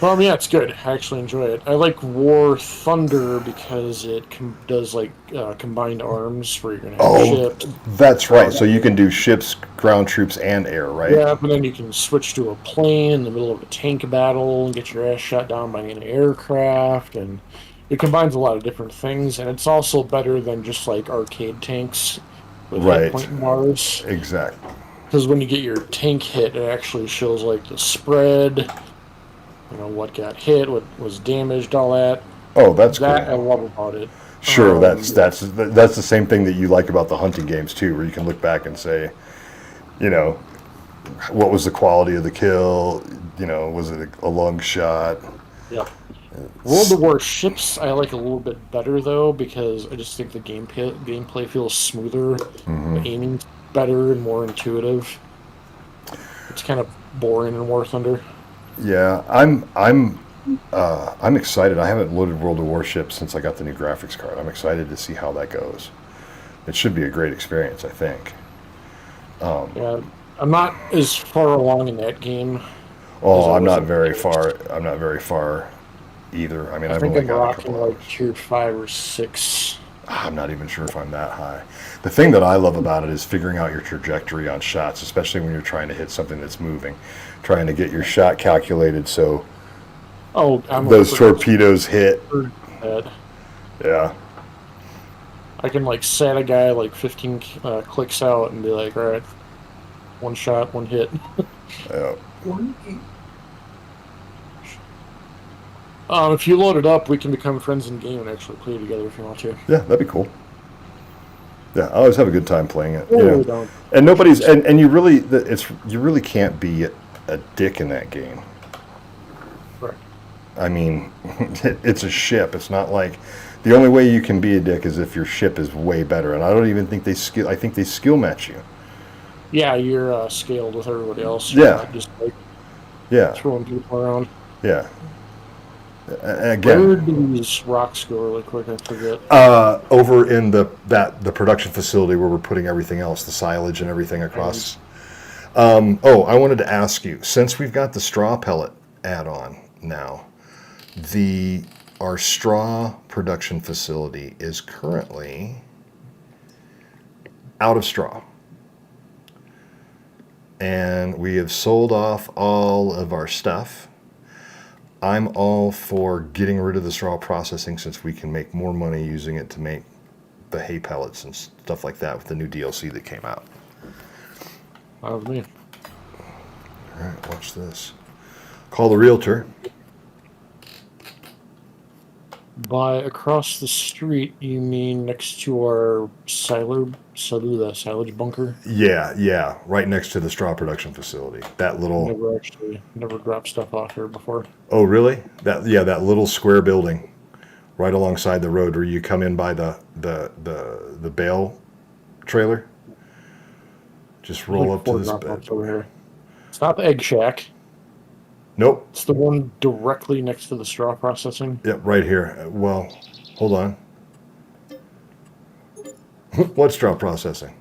Yeah, it's good. I actually enjoy it. I like War Thunder because it does like combined arms where you're gonna have Oh, ships. that's right. So you can do ships, ground troops, and air, right? Yeah, but then you can switch to a plane in the middle of a tank battle and get your ass shot down by an aircraft, and it combines a lot of different things. And it's also better than just like arcade tanks with hit Right. point bars, Exactly. because when you get your tank hit, it actually shows like the spread. What got hit, what was damaged, all that. Oh, that's That I cool. love about it. Sure, that's Yeah, that's that's the same thing that you like about the hunting games too, where you can look back and say, you know, what was the quality of the kill? Was it a long shot? yeah. World of Warships I like a little bit better though because I just think the gameplay feels smoother, the Hmm. aiming's better and more intuitive. It's kind of boring in War Thunder. Yeah, I'm excited. I haven't loaded World of Warships since I got the new graphics card. I'm excited to see how that goes. It should be a great experience, I think. Yeah, I'm not as far along in that game as Oh, I I'm was not in. very far. I'm not very far either. I mean, I I've think only I'm got a rocking couple like hours. tier 5 or 6. I'm not even sure if I'm that high. The thing that I love about it is figuring out your trajectory on shots, especially when you're trying to hit something that's moving, trying to get your shot calculated so Oh, I'm Those torpedoes hit. that. Yeah. I can like set a guy like 15 clicks out and be like, all right, one shot, one hit. Yeah. If you load it up, we can become friends in game and actually play together if you want to. Yeah, that'd be cool. Yeah, I always have a good time playing it. Oh, don't. And nobody's and you really can't be a dick in that game. Right. I mean, it's a ship. It's not like the only way you can be a dick is if your ship is way better. And I don't even think they skill. I think they skill match you. Yeah, you're scaled with everybody else. Yeah. Not just like throwing people around. Yeah. Again, where do these rocks go really quick? I forget. Over in the production facility where we're putting everything else, the silage and everything across. I wanted to ask you, since we've got the straw pellet add-on now, our straw production facility is currently out of straw. And we have sold off all of our stuff. I'm all for getting rid of the straw processing since we can make more money using it to make the hay pellets and stuff like that with the new DLC that came out. That was me. All right, watch this. Call the realtor. By across the street, you mean next to our silage bunker? Yeah, right next to the straw production facility. That little. Never dropped stuff off here before. Oh, really? That little square building, right alongside the road where you come in by the bale trailer. Just roll up to this bed. Over here. It's not the Egg Shack. Nope. It's the one directly next to the straw processing. Yep, right here. Well, hold on. What straw processing?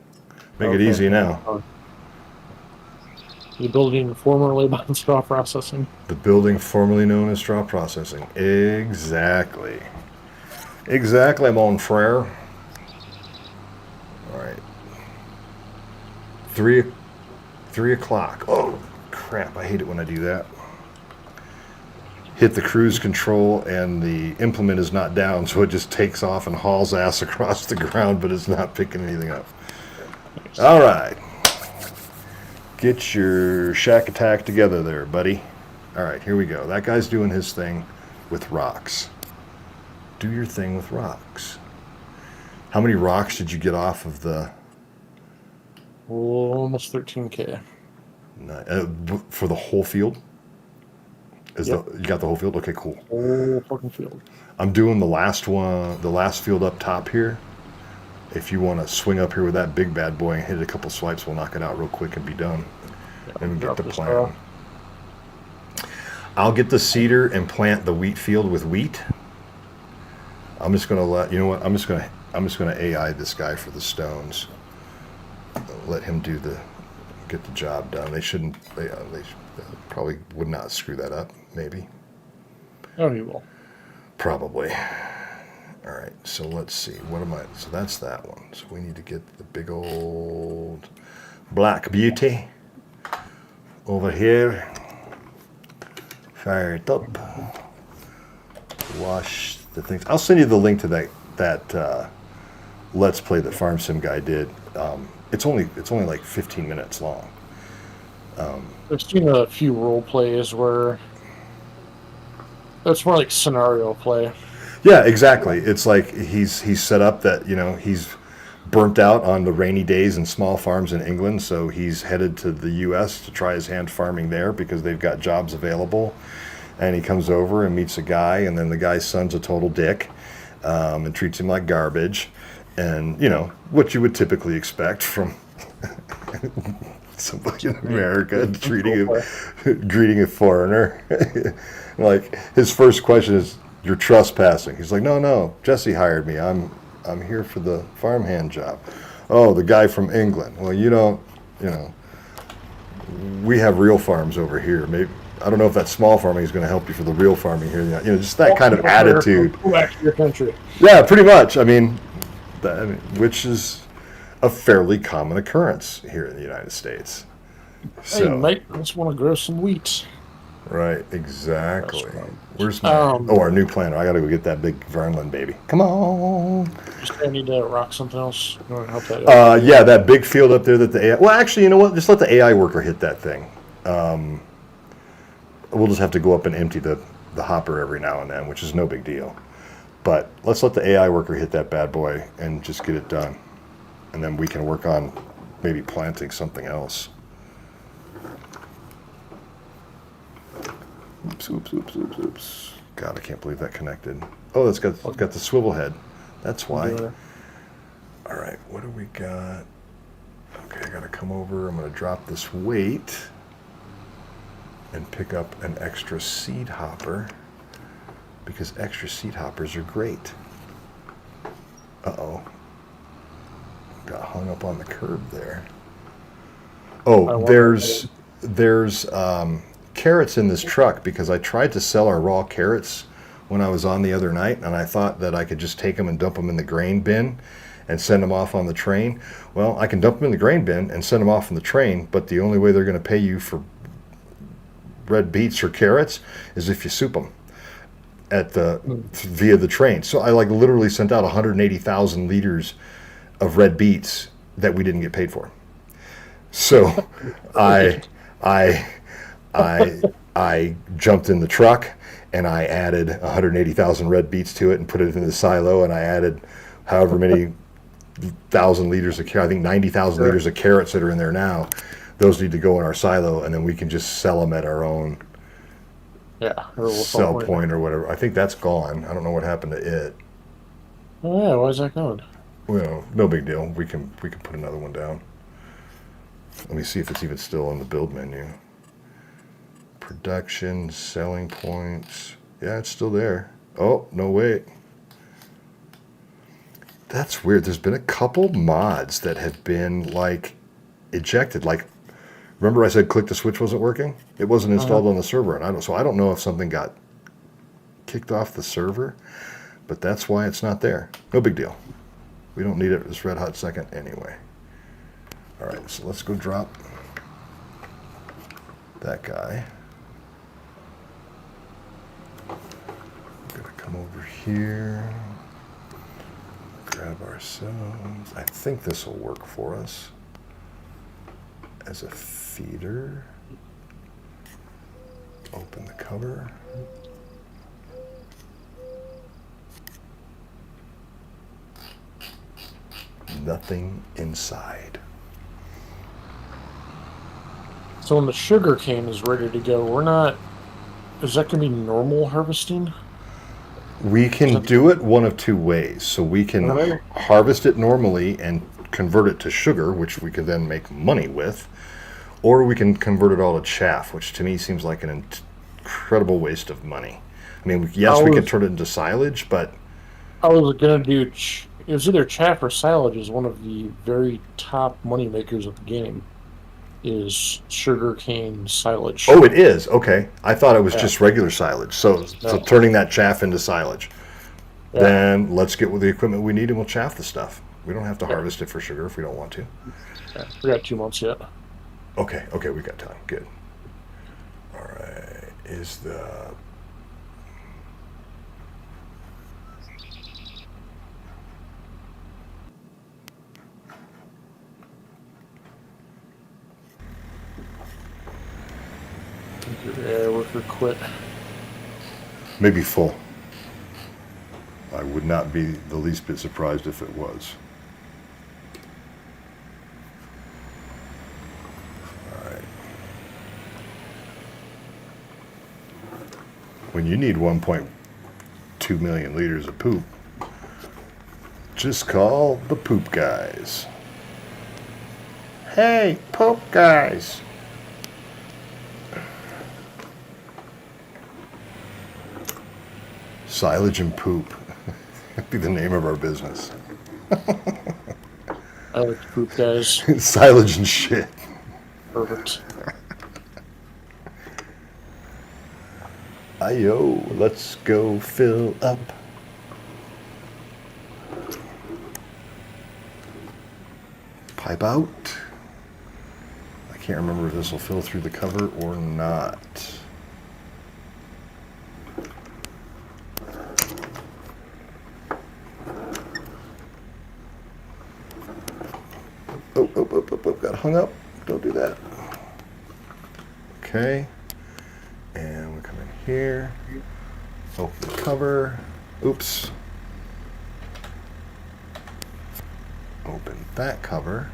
Make it easy now. The building formerly by straw processing. The building formerly known as straw processing. Exactly. Exactly, mon frere. All right. 3 o'clock. Oh, crap. I hate it when I do that. Hit the cruise control and the implement is not down, so it just takes off and hauls ass across the ground, but it's not picking anything up. All right. Get your shack attack together there, buddy. All right, here we go. That guy's doing his thing with rocks. Do your thing with rocks. How many rocks did you get off of the... Almost 13K. For the whole field? You got the whole field? Okay, cool. Whole fucking field. I'm doing the last field up top here. If you want to swing up here with that big bad boy and hit a couple swipes, we'll knock it out real quick and be done. And we get the plant. I'll get the seeder and plant the wheat field with wheat. I'm just gonna I'm just gonna AI this guy for the stones. Let him get the job done. They probably would not screw that up. Maybe. Oh, he will. Probably. All right, so let's see. So that's that one. So we need to get the big old black beauty over here. Fire it up. Wash the things. I'll send you the link to that Let's Play that Farm Sim guy did. It's only like 15 minutes long. I've seen a few role plays where that's more like scenario play. Yeah, exactly. It's like he's set up that, he's burnt out on the rainy days and small farms in England, so he's headed to the U.S. to try his hand farming there because they've got jobs available. And he comes over and meets a guy, and then the guy's son's a total dick and treats him like garbage. And, what you would typically expect from somebody in America greeting a foreigner. Like, his first question is, "You're trespassing." He's like, no, Jesse hired me. I'm here for the farmhand job. Oh, the guy from England. Well, we have real farms over here. Maybe, I don't know if that small farming is going to help you for the real farming here. Just that kind of attitude. Go back to your country. Yeah, pretty much. Which is a fairly common occurrence here in the United States. Hey, mate, I just want to grow some wheat. Right, exactly. That's right. Where's my... our new planter. I gotta go get that big Vernlin baby. Come on. Just I need to rock something else. You want to help that out? Yeah, that big field up there that the AI... Well, actually, you know what? Just let the AI worker hit that thing. We'll just have to go up and empty the hopper every now and then, which is no big deal. But let's let the AI worker hit that bad boy and just get it done. And then we can work on maybe planting something else. Oops, oops, oops, oops, oops. God, I can't believe that connected. Oh, it's got the swivel head. That's why. All right, what do we got? Okay, I got to come over. I'm going to drop this weight and pick up an extra seed hopper because extra seed hoppers are great. Uh-oh. Got hung up on the curb there. Oh, there's carrots in this truck because I tried to sell our raw carrots when I was on the other night, and I thought that I could just take them and dump them in the grain bin and send them off on the train. Well, I can dump them in the grain bin and send them off on the train, but the only way they're going to pay you for red beets or carrots is if you soup them via the train. So I literally sent out 180,000 liters of red beets that we didn't get paid for. So I jumped in the truck and I added 180,000 red beets to it and put it in the silo, and I added however many thousand liters of carrots. I think 90,000 liters of carrots that are in there now. Those need to go in our silo, and then we can just sell them at our own sell point or whatever. I think that's gone. I don't know what happened to it. Oh yeah, why is that gone? Well, no big deal. We can put another one down. Let me see if it's even still on the build menu. Production, selling points. Yeah, it's still there. Oh, no, wait. That's weird. There's been a couple mods that have been ejected. Remember I said click the switch wasn't working? It wasn't installed on the server, and I don't know if something got kicked off the server, but that's why it's not there. No big deal. We don't need it this red hot second anyway. All right, so let's go drop that guy. We're gonna come over here, grab ourselves. I think this will work for us as a feeder. Open the cover. Nothing inside. So when the sugar cane is ready to go, is that going to be normal harvesting? We can do it one of two ways. So we can harvest it normally and convert it to sugar, which we could then make money with, or we can convert it all to chaff, which to me seems like an incredible waste of money. I mean, yes, we could turn it into silage, but... I was going to do... It was either chaff or silage is one of the very top money makers of the game. Is sugarcane silage. Oh, it is? Okay. I thought it was just regular silage. So turning that chaff into silage. Yeah. Then let's get with the equipment we need and we'll chaff the stuff. We don't have to harvest it for sugar if we don't want to. Yeah. We got 2 months yet. Okay, we got time. Good. All right. Is the... Yeah, worker quit. Maybe full. I would not be the least bit surprised if it was. All right. When you need 1.2 million liters of poop, just call the poop guys. Hey, poop guys. Silage and poop. That'd be the name of our business. I like the poop guys. Silage and shit. Perfect. Ayo, let's go fill up. Pipe out. I can't remember if this will fill through the cover or not. hung up. Don't do that. Okay. And we come in here. Open the cover. Oops. Open that cover.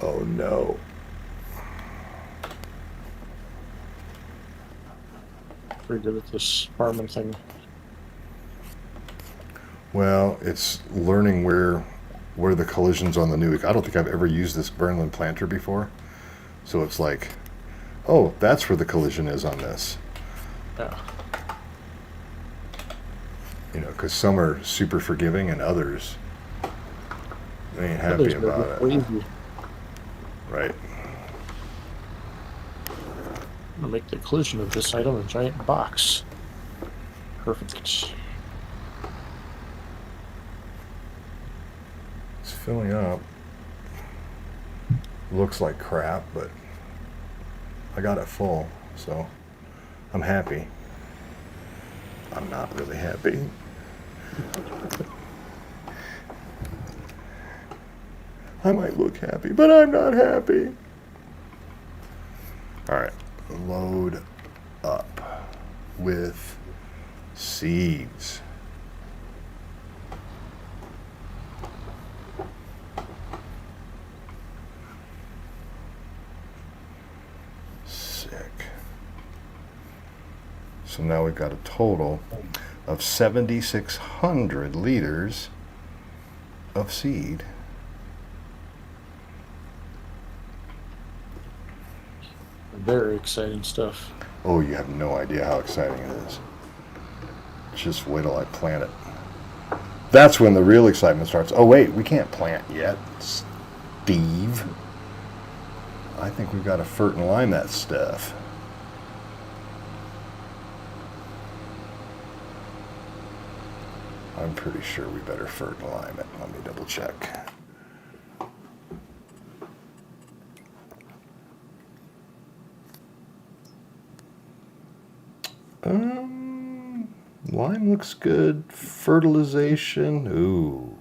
Oh no. Pretty good at this farming thing. Well, it's learning where the collisions on the Nuke. I don't think I've ever used this Burnland planter before. So it's like, oh, that's where the collision is on this. Yeah. You know, because some are super forgiving and others, they ain't happy about it. Easy. Right. I'm gonna make the collision of this item a giant box. Perfect. It's filling up. Looks like crap, but I got it full, so I'm happy. I'm not really happy. I might look happy, but I'm not happy. All right, load up with seeds. Sick. So now we've got a total of 7,600 liters of seed. Very exciting stuff. Oh, you have no idea how exciting it is. Just wait till I plant it. That's when the real excitement starts. Oh wait, we can't plant yet, Steve. I think we've got to fert and lime that stuff. I'm pretty sure we better fert and lime it. Let me double check. Lime looks good. Fertilization. Ooh.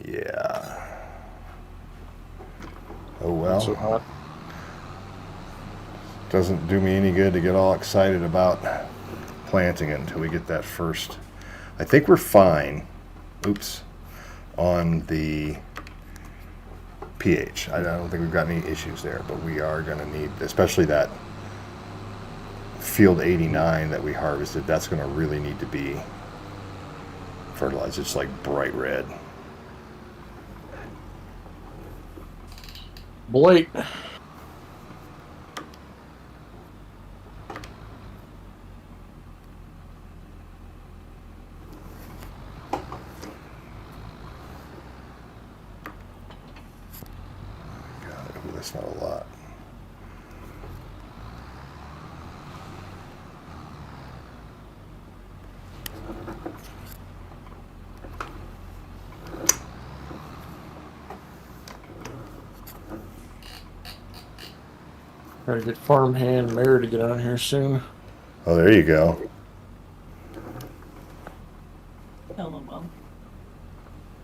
Yeah. Oh well. So hot. Doesn't do me any good to get all excited about planting it until we get that first. I think we're fine. Oops. On the pH. I don't think we've got any issues there, but we are going to need, especially that field 89 that we harvested, that's going to really need to be fertilized. It's like bright red. Blake. God, that's not a lot. Try to get farmhand Mary to get on here soon. Oh, there you go. LOL.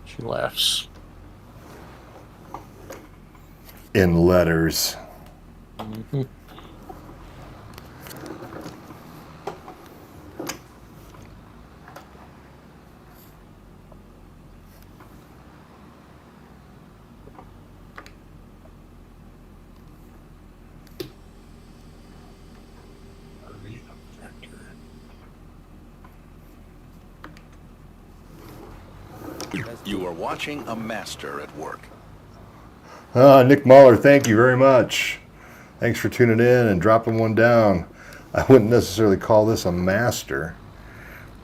She laughs. In letters. Mm-hmm. You are watching a master at work. Nick Mahler, thank you very much. Thanks for tuning in and dropping one down. I wouldn't necessarily call this a master,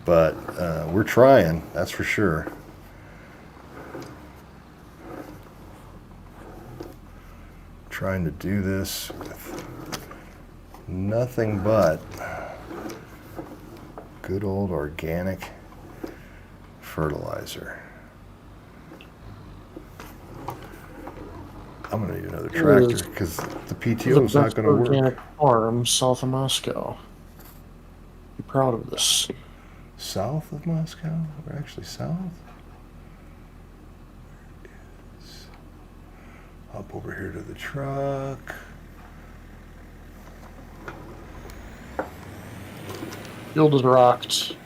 but we're trying, that's for sure. Trying to do this with nothing but good old organic fertilizer. I'm going to need another tractor because the PTO is not going to work. Organic farm south of Moscow. Be proud of this. south of Moscow. We're actually south. Hop over here to the truck. Field is rocked.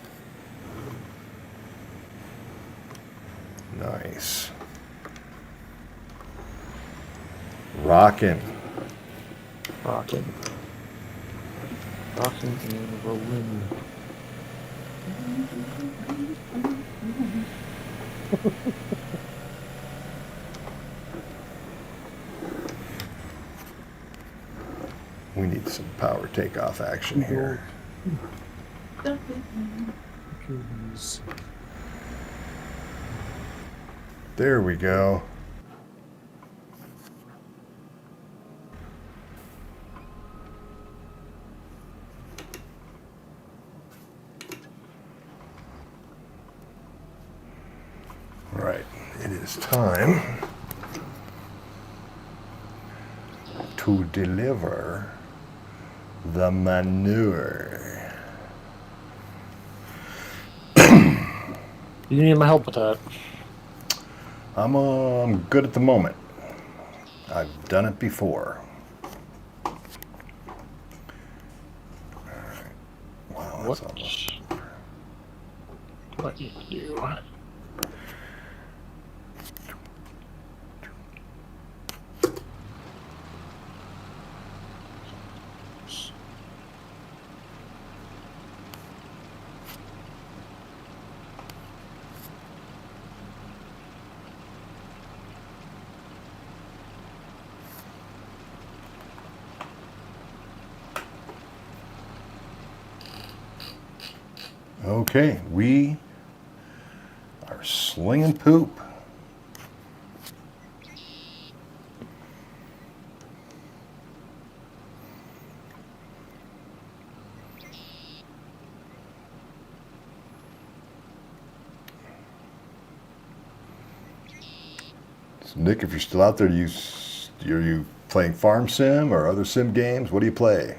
Nice. Rocking. Rocking. Rocking and rolling. We need some power takeoff action here. There we go. Right, it is time to deliver the manure. You need my help with that. I'm good at the moment. I've done it before. All right. Wow, that's What? almost. What you do? Okay, we are slinging poop. So Nick, if you're still out there, are you playing farm sim or other sim games? What do you play?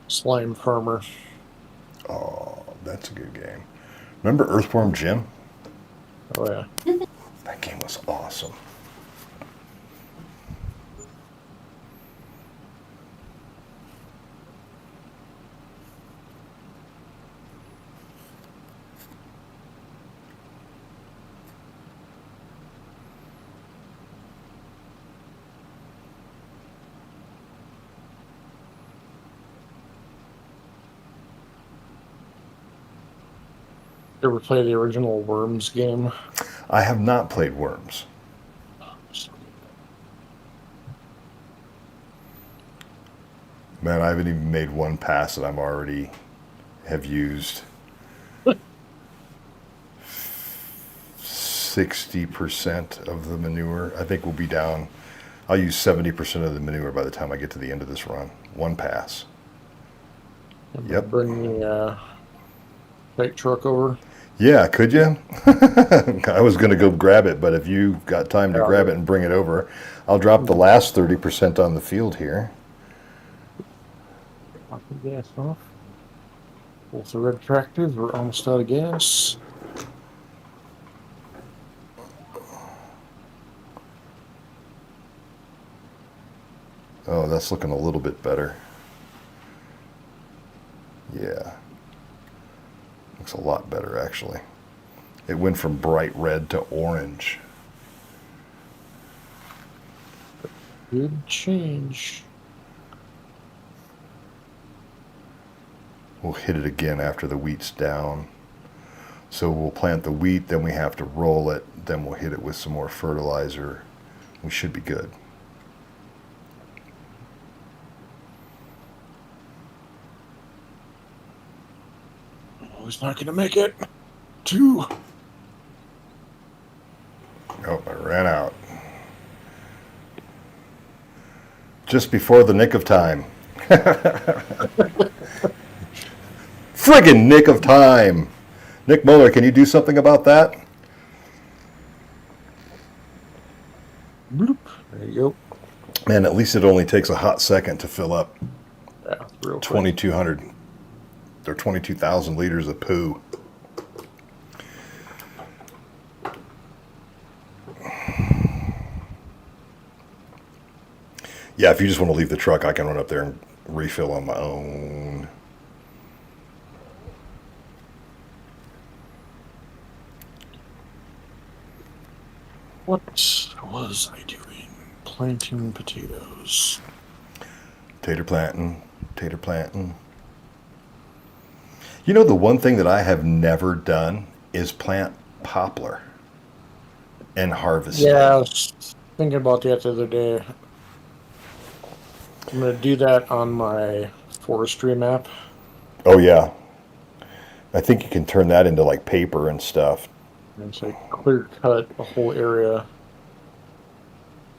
Slime farmer. Oh, that's a good game. Remember Earthworm Jim? Oh yeah. That game was awesome. Ever play the original Worms game? I have not played Worms. Man, I haven't even made one pass and I'm already have used 60% of the manure. I think we'll be down. I'll use 70% of the manure by the time I get to the end of this run. One pass. Yep. Bring the freight truck over. Yeah, could you? I was going to go grab it, but if you've got time to grab it and bring it over, I'll drop the last 30% on the field here. Lock the gas off. Both the red tractors. We're almost out of gas. Oh, that's looking a little bit better. Yeah. Looks a lot better, actually. It went from bright red to orange. Good change. We'll hit it again after the wheat's down. So we'll plant the wheat, then we have to roll it, then we'll hit it with some more fertilizer. We should be good. Oh, he's not going to make it. 2. Oh, I ran out. Just before the nick of time. Friggin' nick of time. Nick Muller, can you do something about that? Bloop. There you go. Man, at least it only takes a hot second to fill up. Yeah, real quick. 2,200 or 22,000 liters of poo. Yeah, if you just want to leave the truck, I can run up there and refill on my own. What was I doing? Planting potatoes. Tater planting, tater planting. You know, the one thing that I have never done is plant poplar and harvest Yeah, I it. was thinking about that the other day. I'm gonna do that on my forestry map. Oh yeah, I think you can turn that into like paper and stuff. And it's like clear cut a whole area.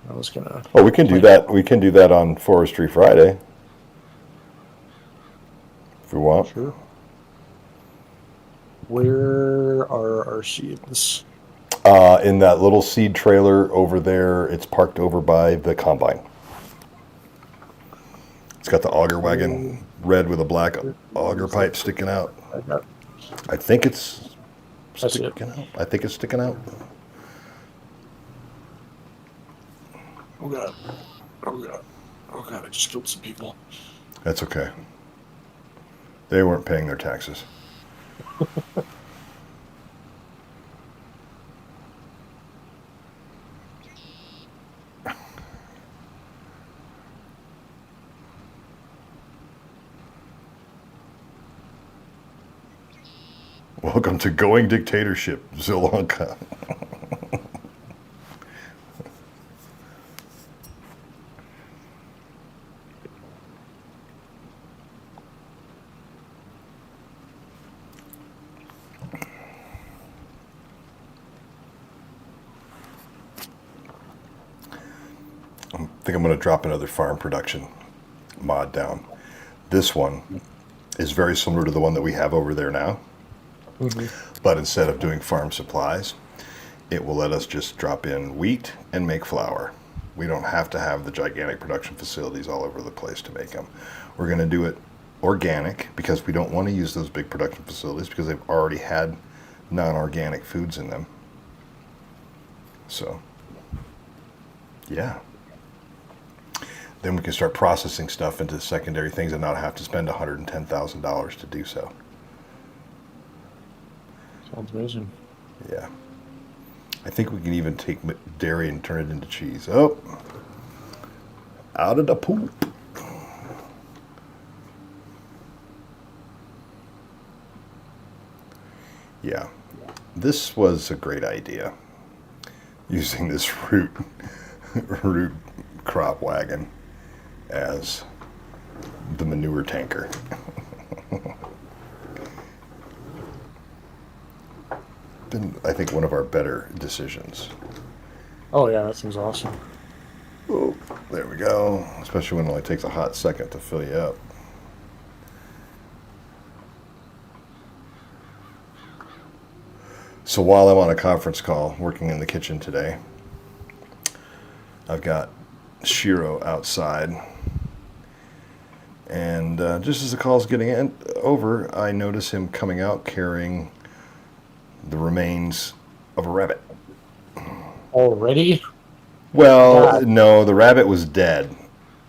I was gonna Oh, we can do plant. that. We can do that on Forestry Friday if we want. Sure. Where are our seeds? In that little seed trailer over there, it's parked over by the combine. It's got the auger wagon, red with a black auger pipe sticking out. I got. I think it's That's it. sticking out. I think it's sticking out. Oh god. Oh god. Oh god. I just killed some people. That's okay. They weren't paying their taxes. Welcome to Going Dictatorship, Zielonka. I think I'm going to drop another farm production mod down. This one is very similar to the one that we have over there now, but instead of doing farm supplies, it will let us just drop in wheat and make flour. We don't have to have the gigantic production facilities all over the place to make them. We're going to do it organic because we don't want to use those big production facilities because they've already had non-organic foods in them. So, yeah. Then we can start processing stuff into secondary things and not have to spend $110,000 to do so. Sounds amazing. Yeah. I think we can even take dairy and turn it into cheese. Oh, out of the poop. Yeah, this was a great idea. Using this root crop wagon as the manure tanker. Been, I think, one of our better decisions. Oh yeah, that seems awesome. Oh, there we go. Especially when it only takes a hot second to fill you up. So while I'm on a conference call working in the kitchen today, I've got Shiro outside. And just as the call's getting over, I notice him coming out carrying the remains of a rabbit. Already? Well, God. no, the rabbit was dead.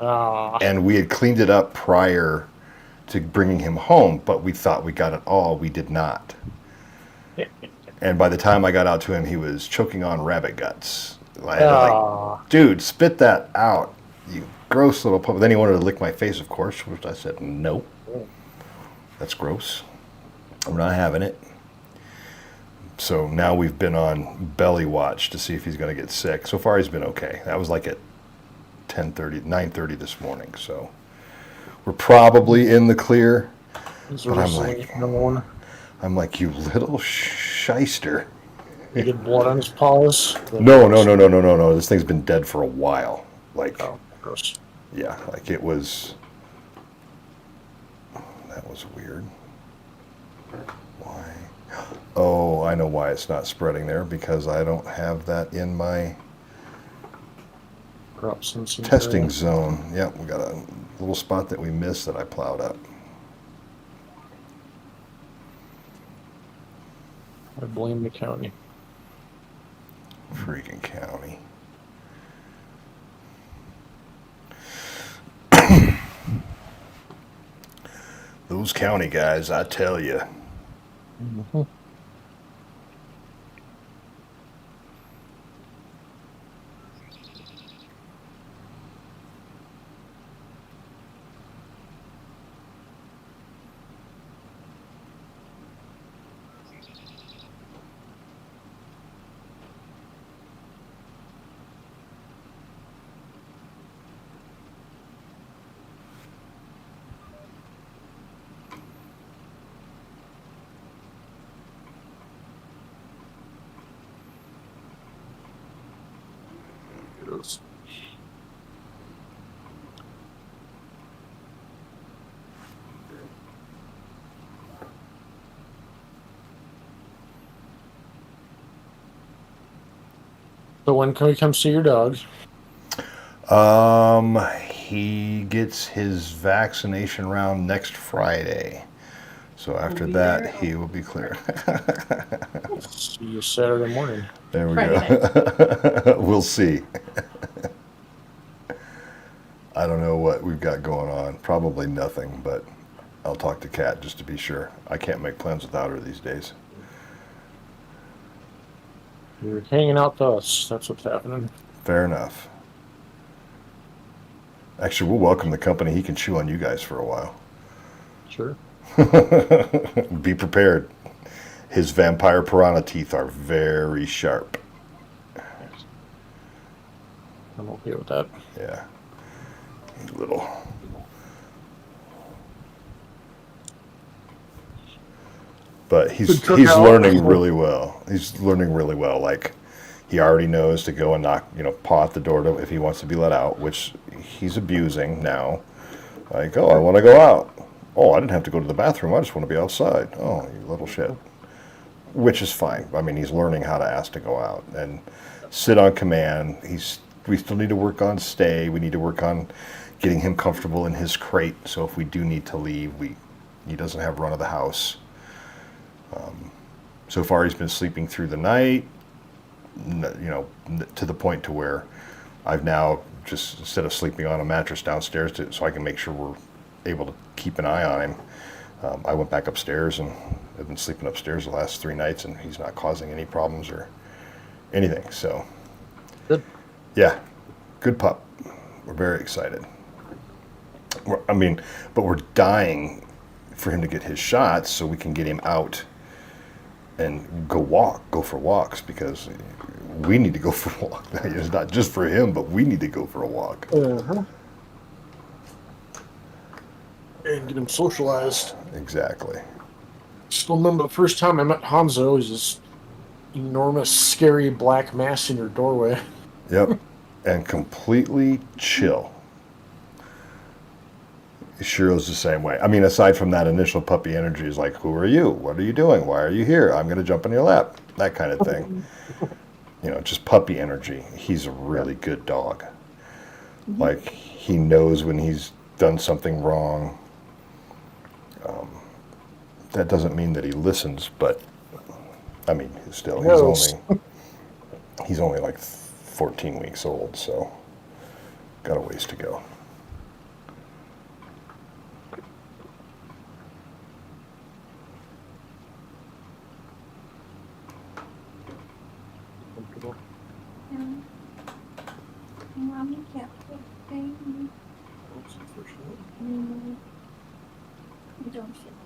Ah. And we had cleaned it up prior to bringing him home, but we thought we got it all. We did not. And by the time I got out to him, he was choking on rabbit guts. I had to like, dude, spit that out, you gross little puppy. Then he wanted to lick my face, of course, which I said, no. That's gross. I'm not having it. So now we've been on belly watch to see if he's going to get sick. So far, he's been okay. That was like at 9:30 this morning. So we're probably in the clear. But I'm like, you little shyster. You get blood on his paws? No. This thing's been dead for a while. Like, Oh, gross. yeah, like it was. That was weird. Why? Oh, I know why it's not spreading there, because I don't have that in my crop sensing Testing area. zone. Yep, we got a little spot that we missed that I plowed up. I blame the county. Freaking county. Those county guys, I tell you. Mhm. Yes. So when can we come see your dog? He gets his vaccination round next Friday. So after be that, there he will be clear. See you Saturday morning. There we Friday go. We'll see. I don't know what we've got going on. Probably nothing, but I'll talk to Kat just to be sure. I can't make plans without her these days. You're hanging out to us. That's what's happening. Fair enough. Actually, we'll welcome the company. He can chew on you guys for a while. Sure. Be prepared. His vampire piranha teeth are very sharp. Yes. I'm okay with that. Yeah. Little. But he's Good cookout. learning really well. He's learning really well. Like, he already knows to go and knock, paw at the door if he wants to be let out, which he's abusing now. Like, oh, I want to go out. Oh, I didn't have to go to the bathroom. I just want to be outside. Oh, you little shit. Which is fine. I mean, he's learning how to ask to go out and sit on command. We still need to work on stay. We need to work on getting him comfortable in his crate. So if we do need to leave, he doesn't have run of the house. So far, he's been sleeping through the night. To the point to where I've now just, instead of sleeping on a mattress downstairs so I can make sure we're able to keep an eye on him, I went back upstairs and have been sleeping upstairs the last 3 nights, and he's not causing any problems or anything. So, Good. yeah, good pup. We're very excited. But we're dying for him to get his shots so we can get him out and go for walks, because we need to go for a walk. It's not just for him, but we need to go for a walk. Uh-huh. And get him socialized. Exactly. Still remember the first time I met Hanzo, he was this enormous, scary black mass in your doorway. Yep. And completely chill. Shiro's the same way. I mean, aside from that initial puppy energy, is like, who are you? What are you doing? Why are you here? I'm going to jump in your lap. That kind of thing. Just puppy energy. He's a really good dog. Like, he knows when he's done something wrong. That doesn't mean that he listens, but I mean, still, he's only like 14 weeks old, so got a ways to go. Mommy can't put things. You don't feel that.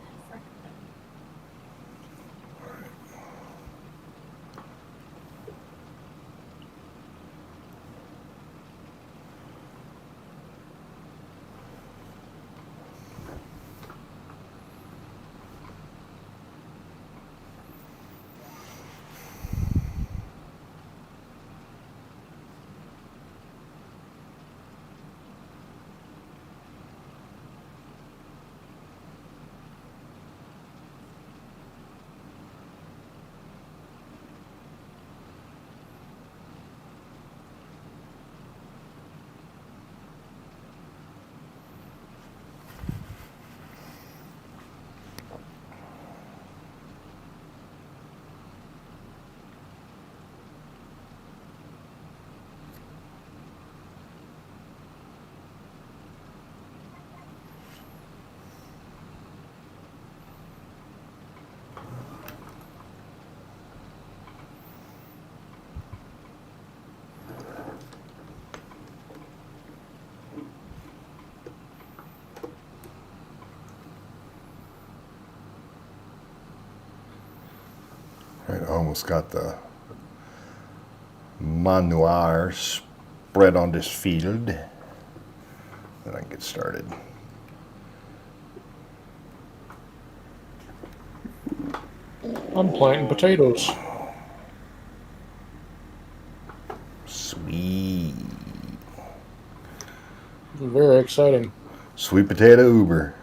Almost got the manure spread on this field. Then I can get started. I'm planting potatoes. Sweet. Very exciting. Sweet potato uber.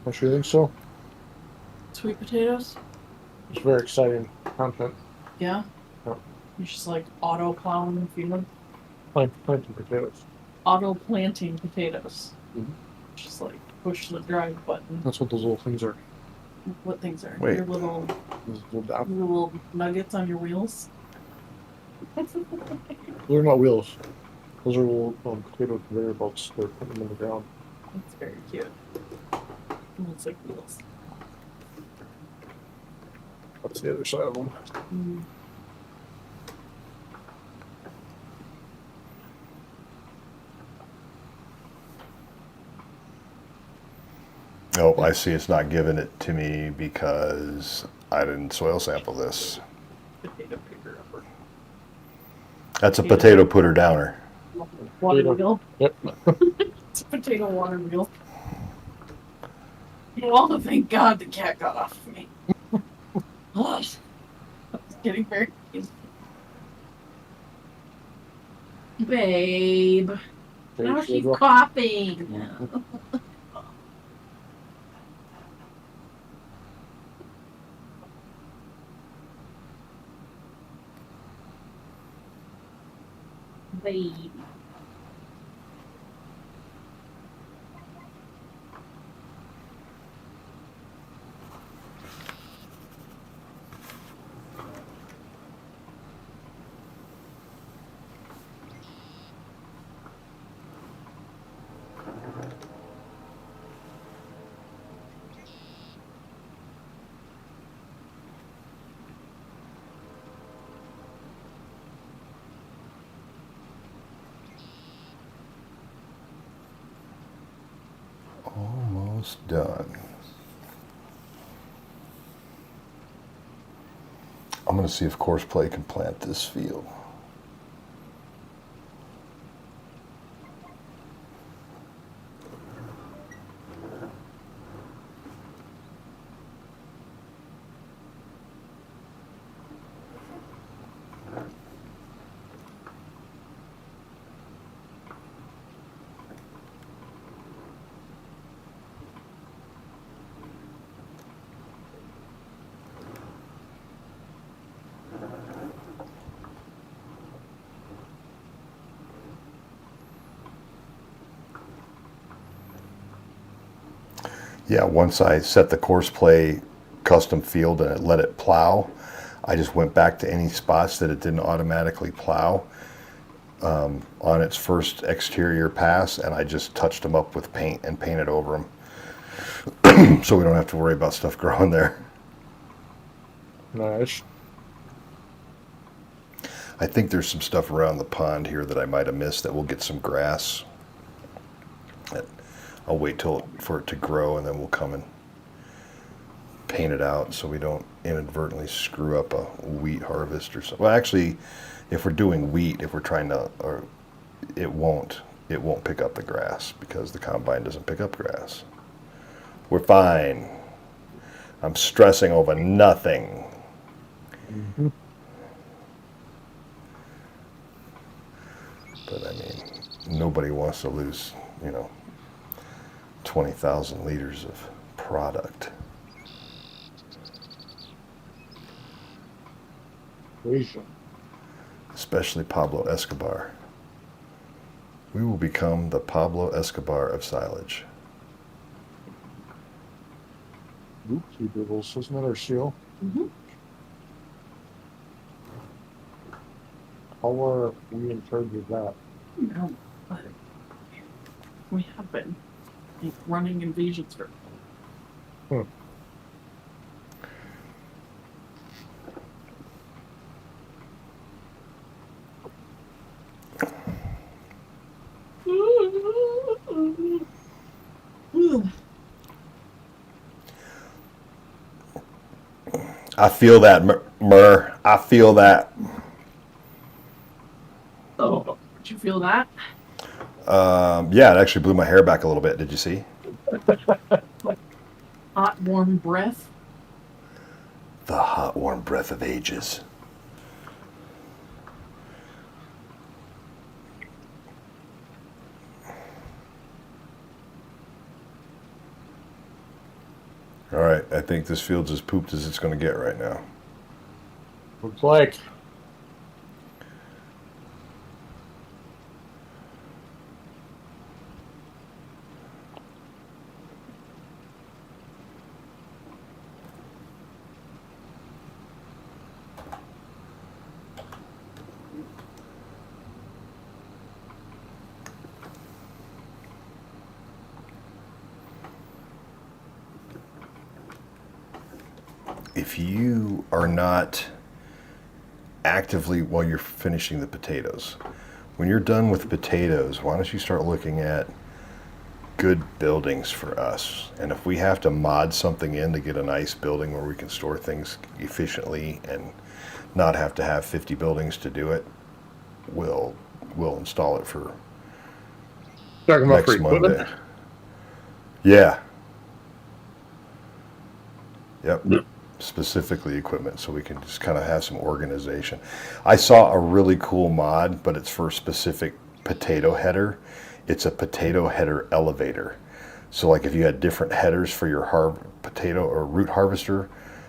Don't you think so? Sweet potatoes? It's very exciting content. Yeah. Yeah. You're just like auto plowing the field. Planting potatoes. Auto planting potatoes. Mhm. Just like push the drive button. That's what those little things are. What things are? Wait. Your little Those little dots. nuggets on your wheels? They're not wheels. Those are little potato conveyor belts. They're putting them in the ground. That's very cute. It looks like wheels. That's the other side of them. Mm. Oh, I see. It's not giving it to me because I didn't soil sample this. Potato picker upper. That's a potato putter downer. Water Potato. wheel. Yep. It's a potato water wheel. Oh, thank God the cat got off of me. Oh, it's getting very confused. Babe. Now she's coughing. Babe. Almost done. I'm going to see if course play can plant this field. Yeah, once I set the course play custom field and it let it plow, I just went back to any spots that it didn't automatically plow on its first exterior pass, and I just touched them up with paint and painted over them. So we don't have to worry about stuff growing there. Nice. I think there's some stuff around the pond here that I might have missed that will get some grass. I'll wait for it to grow, and then we'll come and paint it out so we don't inadvertently screw up a wheat harvest or something. Well, actually, if we're doing wheat, if we're trying to, or it won't pick up the grass because the combine doesn't pick up grass. We're fine. I'm stressing over nothing. Mm-hmm. But I mean, nobody wants to lose, 20,000 liters of product. Asia. Especially Pablo Escobar. We will become the Pablo Escobar of silage. Oopsie doodles. Isn't that our seal? Mm-hmm. How are we in charge of that? No, but we have been running invasions for. Hmm. I feel that Myrrh, I feel that. So, did you feel that? Yeah, it actually blew my hair back a little bit. Did you see? Hot, warm breath. The hot, warm breath of ages. All right, I think this field's as pooped as it's going to get right now. Looks like. If you are not actively, while you're finishing the potatoes, when you're done with potatoes, why don't you start looking at good buildings for us? And if we have to mod something in to get a nice building where we can store things efficiently and not have to have 50 buildings to do it, we'll install it for Talking about for next equipment. Monday. Yeah. Yep. Specifically equipment, so we can just kind of have some organization. I saw a really cool mod, but it's for a specific potato header. It's a potato header elevator. So like if you had different headers for your potato or root harvester,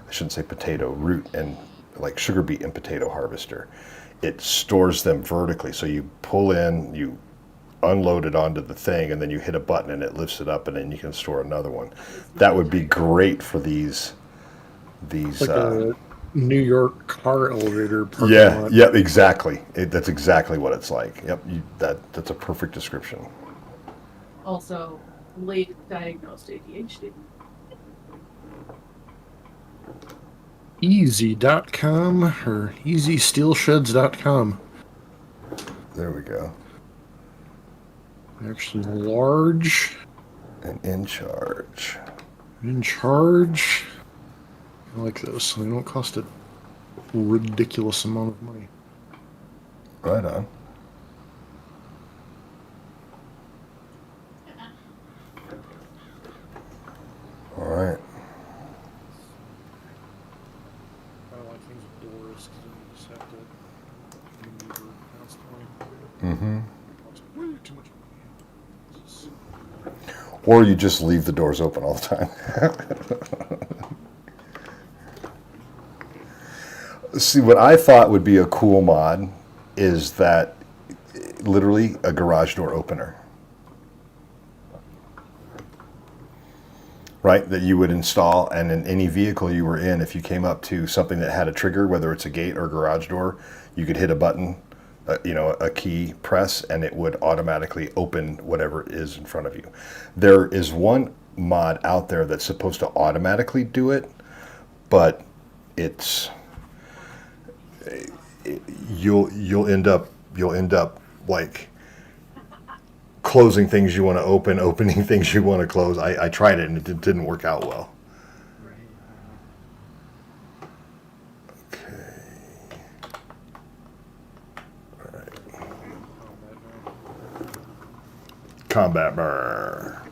I shouldn't say potato, root and like sugar beet and potato harvester, it stores them vertically. So you pull in, you unload it onto the thing, and then you hit a button and it lifts it up, and then you can store another one. That would be great for these Like a New York car elevator parking yeah, lot. yep, exactly. That's exactly what it's like. Yep, that's a perfect description. Also, late diagnosed ADHD. Easy.com or easysteelsheds.com. There we go. Actually large. And in charge. In charge. I like those. They don't cost a ridiculous amount of money. Right on. All right. I don't like things with doors because then you just have to maneuver constantly. Mm-hmm. Costs way too much money. Just- Or you just leave the doors open all the time. See, what I thought would be a cool mod is that literally a garage door opener. Right, that you would install, and in any vehicle you were in, if you came up to something that had a trigger, whether it's a gate or garage door, you could hit a button, a key press, and it would automatically open whatever is in front of you. There is one mod out there that's supposed to automatically do it, but you'll end up like closing things you want to open, opening things you want to close. I tried it and it didn't work out well. Okay. All right. Combat burr.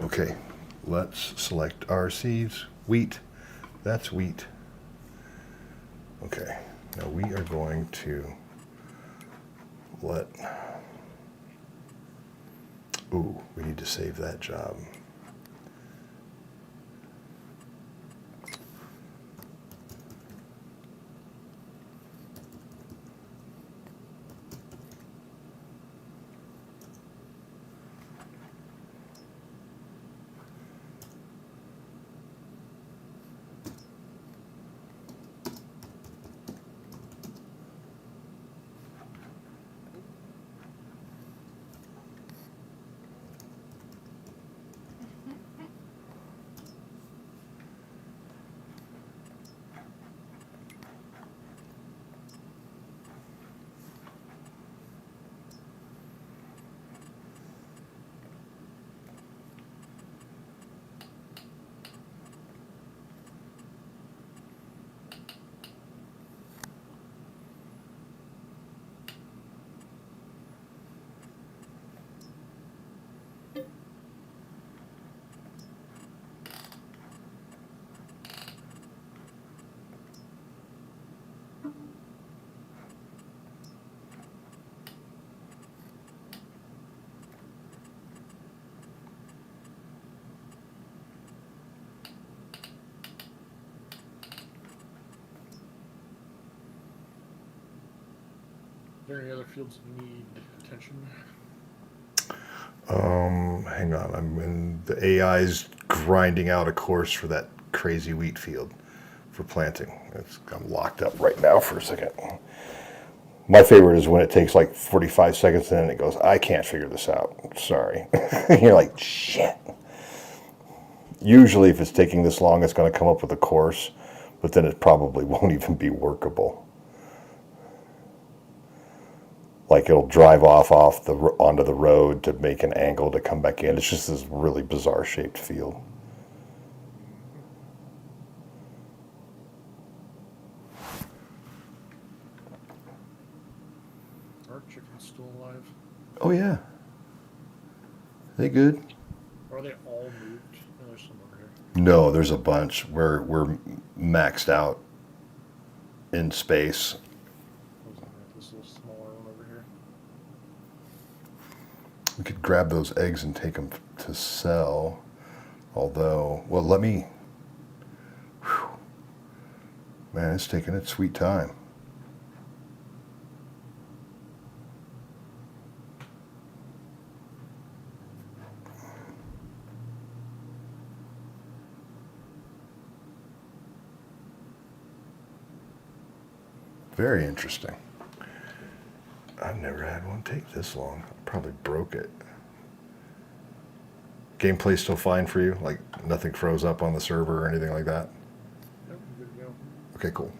Okay, let's select our seeds. Wheat, that's wheat. Okay, now we are going to we need to save that job. there any other fields that need attention? Hang on. The AI's grinding out a course for that crazy wheat field for planting. I'm locked up right now for a second. My favorite is when it takes like 45 seconds and then it goes, I can't figure this out. Sorry. You're like, shit. Usually if it's taking this long, it's going to come up with a course, but then it probably won't even be workable. Like it'll drive onto the road to make an angle to come back in. It's just this really bizarre shaped field. Are chickens still alive? Oh yeah. They good? Or are they all moved? No, there's some over here. No, there's a bunch. We're maxed out in space. This little smaller one over here. We could grab those eggs and take them to sell. Although, well, let me. Whew. Man, it's taking its sweet time. Very interesting. I've never had one take this long. Probably broke it. Gameplay still fine for you? Like nothing froze up on the server or anything like that? Yep, good to go. Okay, cool.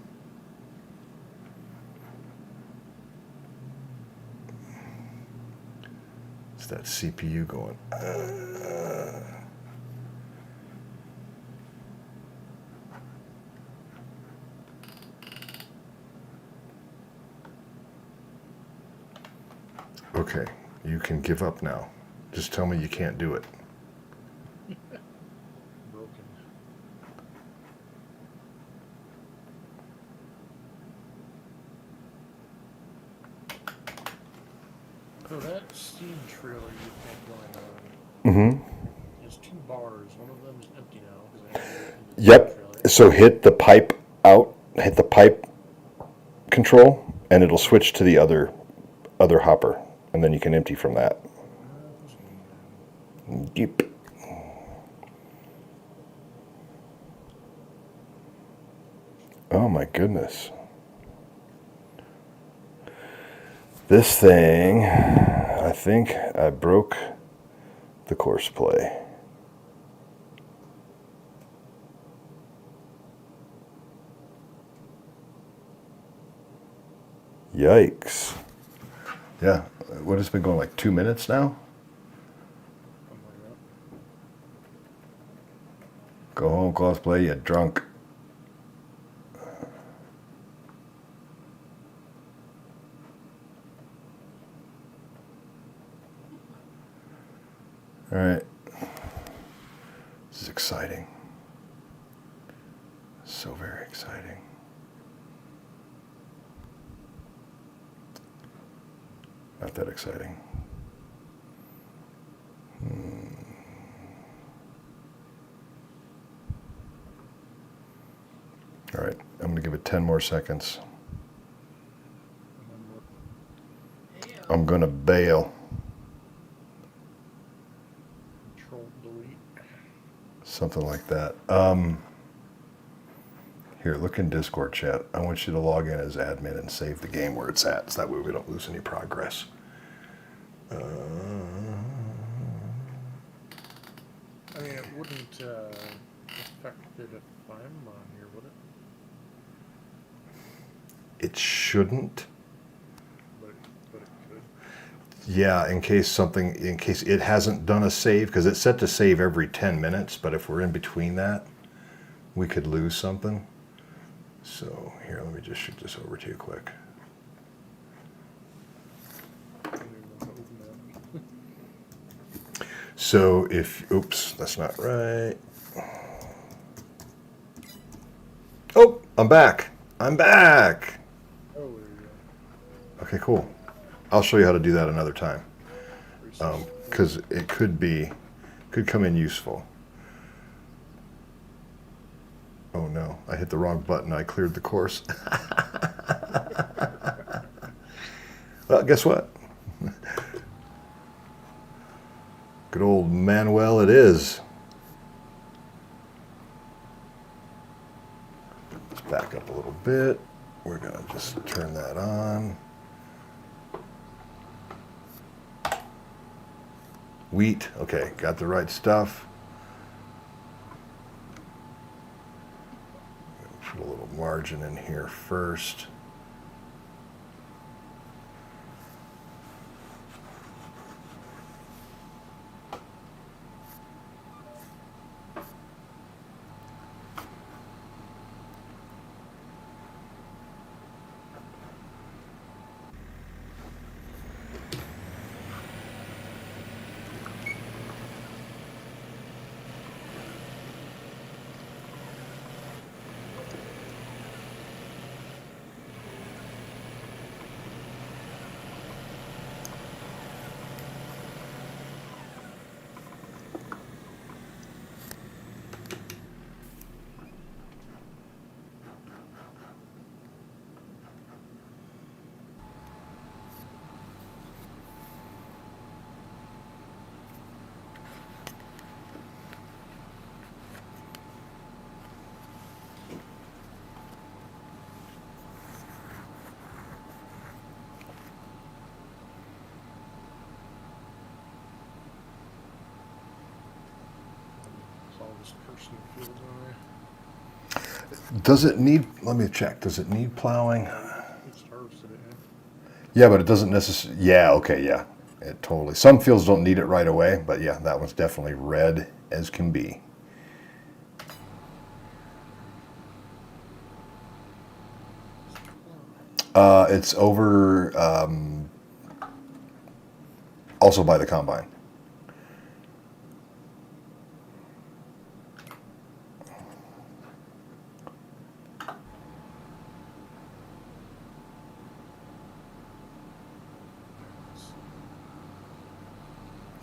It's that CPU going. Okay, you can give up now. Just tell me you can't do it. Broken. So that steam trailer you had going on, has 2 bars. One of them is empty now. 'Cause I had it in the Yep. trailer. So hit the pipe out, hit the pipe control, and it'll switch to the other hopper, and then you can empty from that. Yep. Oh my goodness. This thing, I think I broke the course play. Yikes. Yeah, what has been going like 2 minutes now? Something like that. Go home, cosplay, you drunk. All right. This is exciting. So very exciting. Not that exciting. All right, I'm going to give it 10 more seconds. I'm going to bail. Control delete. Something like that. Here, look in Discord chat. I want you to log in as admin and save the game where it's at, so that way we don't lose any progress. I mean, it wouldn't affect it if I'm on here, would it? It shouldn't. But it could. Yeah, in case it hasn't done a save, because it's set to save every 10 minutes, but if we're in between that, we could lose something. So here, let me just shoot this over to you quick. I don't even know how to open that. So if, oops, that's not right. Oh, I'm back. I'm back. Oh, there you go. Okay, cool. I'll show you how to do that another time. Because it could come in useful. Oh no, I hit the wrong button. I cleared the course. Well, guess what? Good old Manuel it is. Let's back up a little bit. We're going to just turn that on. Wheat. Okay, got the right stuff. Put a little margin in here first. All this personal field on there. Does it need, let me check, does it need plowing? It's harvested it, Yeah, but it doesn't necessarily, yeah, okay, yeah. It totally, some fields don't need it right away, but yeah, that one's definitely red as can be. It's over, also by the combine.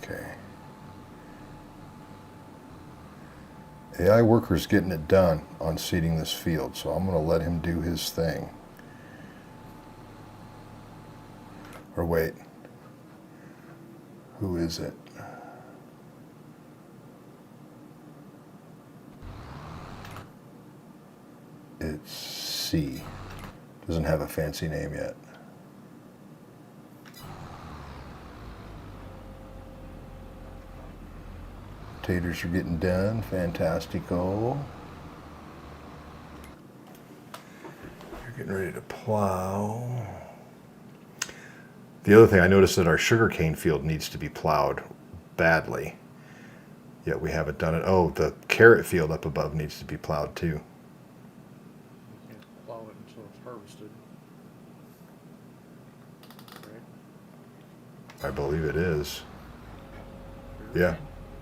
Okay. AI worker's getting it done on seeding this field, so I'm going to let him do his thing. Or wait, who is it? It's C. Doesn't have a fancy name yet. Taters are getting done. Fantastico. You're getting ready to plow. The other thing I noticed that our sugarcane field needs to be plowed badly. Yet we haven't done it. Oh, the carrot field up above needs to be plowed too. You can't plow it until it's harvested. Right? I believe it is. Yeah.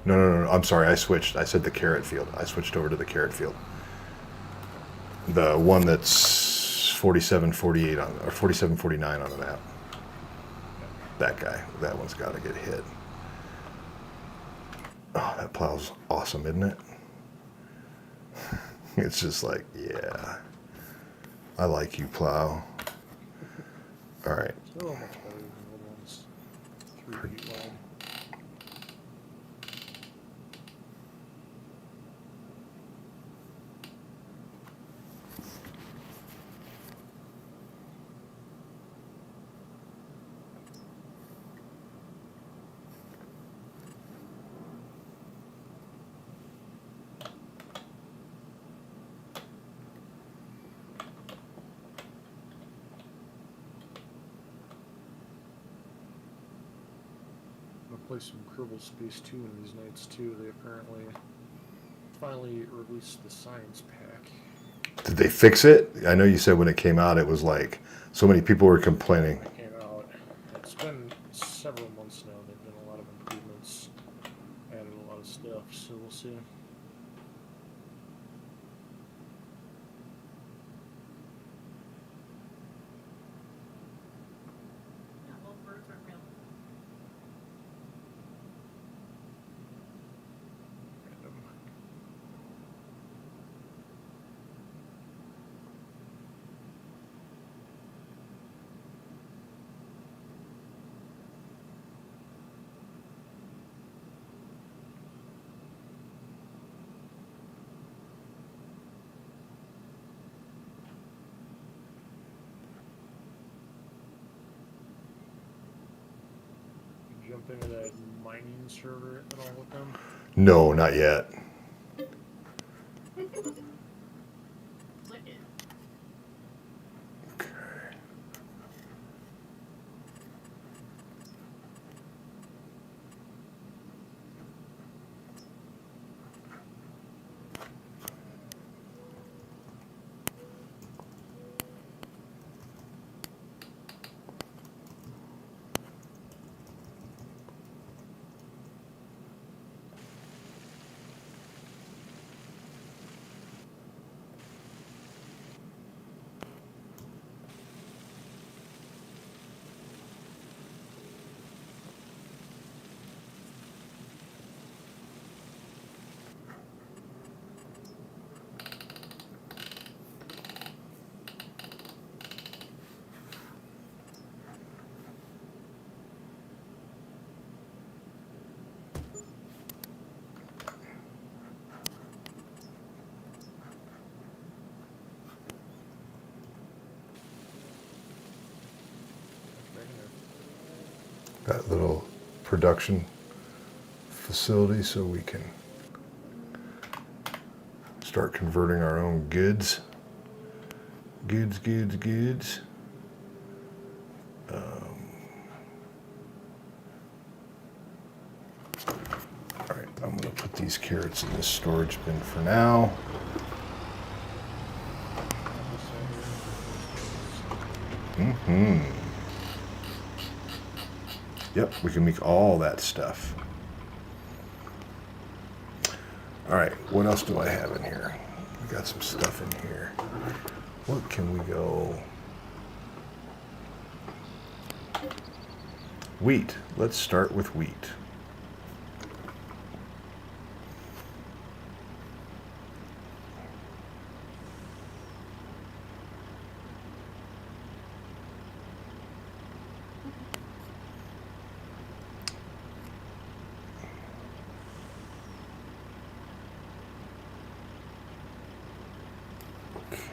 No. I'm sorry. I switched. I said the carrot field. I switched over to the carrot field. The one that's 4748 on, or 4749 on the map. That guy. That one's got to get hit. Oh, that plow's awesome, isn't it? It's just like, yeah. I like you, plow. All right. So much better than the old ones. 3 feet wide. Play some Kerbal Space 2 in these nights too. They apparently finally released the science pack. Did they fix it? I know you said when it came out, it was like so many people were complaining. It came out. It's been several months now. They've done a lot of improvements, added a lot of stuff. So we'll see. Yeah, little birds are real. Random. jump into that mining server at all with them? No, not yet. Look it. That little production facility so we can start converting our own goods. Goods. All right, I'm gonna put these carrots in this storage bin for now. Yep, we can make all that stuff. All right, what else do I have in here? We got some stuff in here. What can we go? Wheat. Let's start with wheat.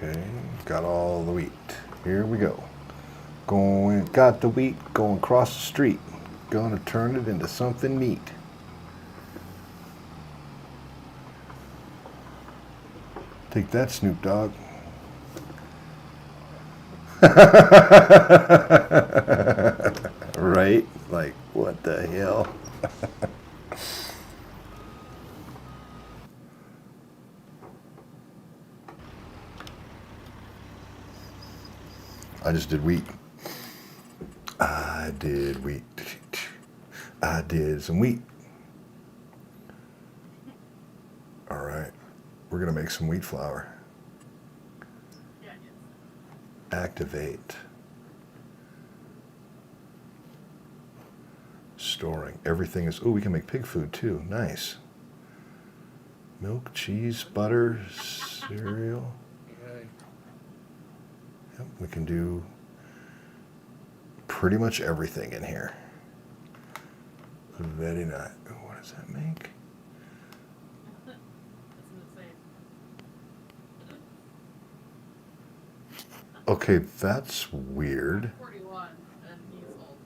Okay, got all the wheat. Here we go. Got the wheat going across the street. Gonna turn it into something neat. Take that, Snoop Dogg. Right? Like, what the hell? I just did wheat. I did wheat. I did some wheat. All right. We're going to make some wheat flour. Yeah, Activate. Storing. Everything is... Oh, we can make pig food too. Nice. Milk, cheese, butter, cereal. Okay. Yep, we can do pretty much everything in here. Very nice. What does that make? That's insane. Okay, that's weird. 41 and he's old.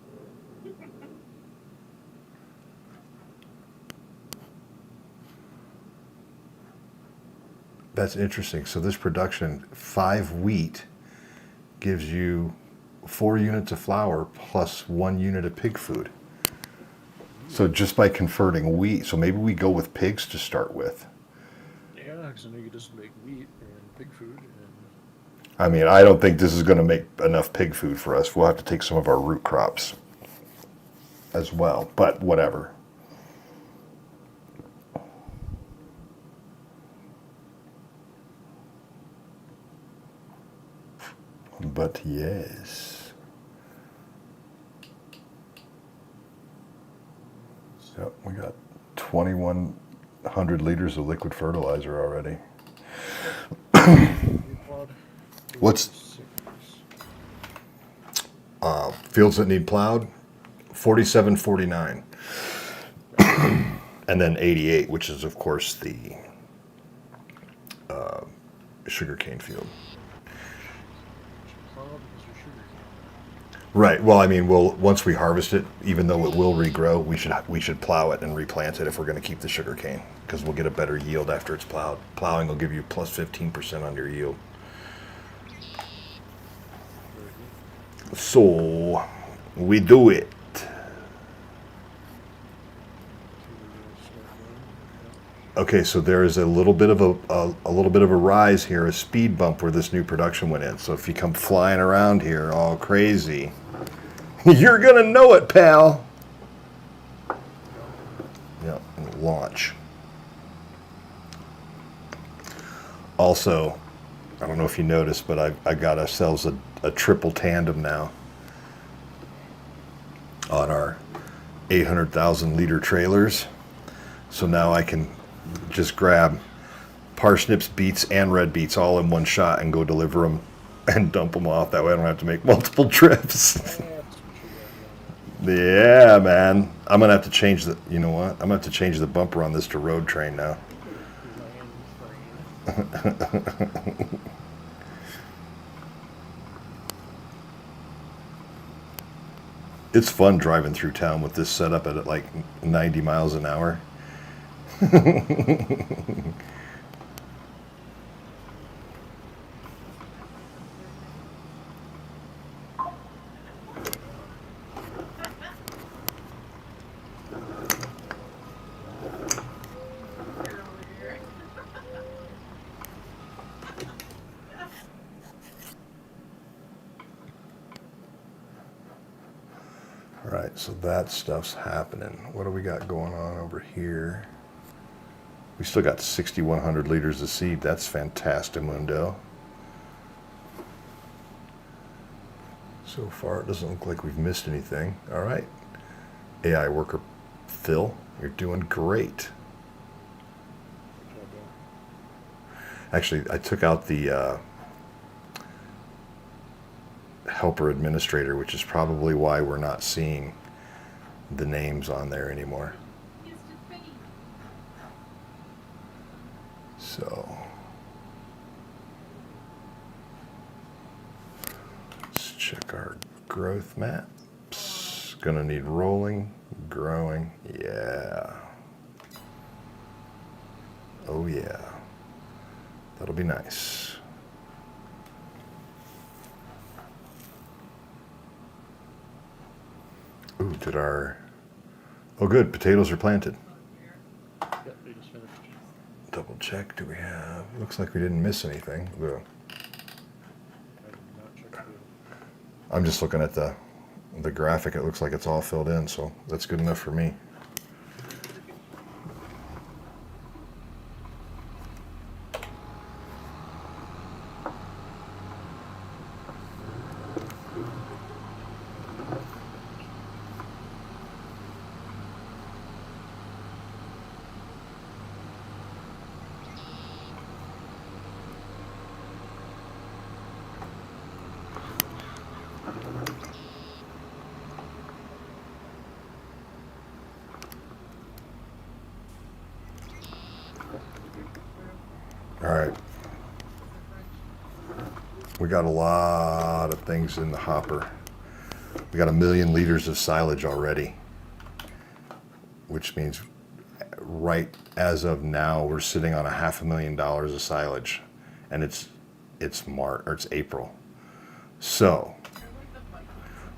That's interesting. So this production, 5 wheat, gives you 4 units of flour plus 1 unit of pig food. So just by converting wheat, so maybe we go with pigs to start with. Yeah, because I know you just make wheat and pig food. And I mean, I don't think this is going to make enough pig food for us. We'll have to take some of our root crops as well, but whatever. But yes. Yep, we got 2,100 liters of liquid fertilizer already. What's fields that need plowed? 4749. And then 88, which is of course the sugarcane field. Right. Well, I mean, once we harvest it, even though it will regrow, we should plow it and replant it if we're going to keep the sugar cane, because we'll get a better yield after it's plowed. Plowing will give you plus 15% on your yield. So we do it. Okay, so there is a little bit of a little bit of a rise here, a speed bump where this new production went in. So if you come flying around here all crazy, you're gonna know it, pal. Yeah, launch. Also, I don't know if you noticed, but I got ourselves a triple tandem now on our 800,000 liter trailers. So now I can just grab parsnips, beets, and red beets all in one shot and go deliver them and dump them off. That way I don't have to make multiple trips. Yeah, man. I'm going to have to change the, you know what? I'm going to have to change the bumper on this to road train now. It's fun driving through town with this setup at like 90 miles an hour. All right, so that stuff's happening. What do we got going on over here? We still got 6,100 liters of seed. That's fantastimundo. So far, it doesn't look like we've missed anything. All right. AI worker Phil, you're doing great. Actually, I took out the helper administrator, which is probably why we're not seeing the names on there anymore. So let's check our growth maps. Gonna need rolling, growing, yeah. Oh yeah, that'll be nice. Ooh, oh good, potatoes are planted. Yep, they just finished. Double check, do we have, looks like we didn't miss anything. Ugh. I did not check the- I'm just looking at the graphic, it looks like it's all filled in, so that's good enough for me. All right. We got a lot of things in the hopper. We got 1 million liters of silage already, which means right as of now, we're sitting on $500,000 of silage, and it's March or it's April. So,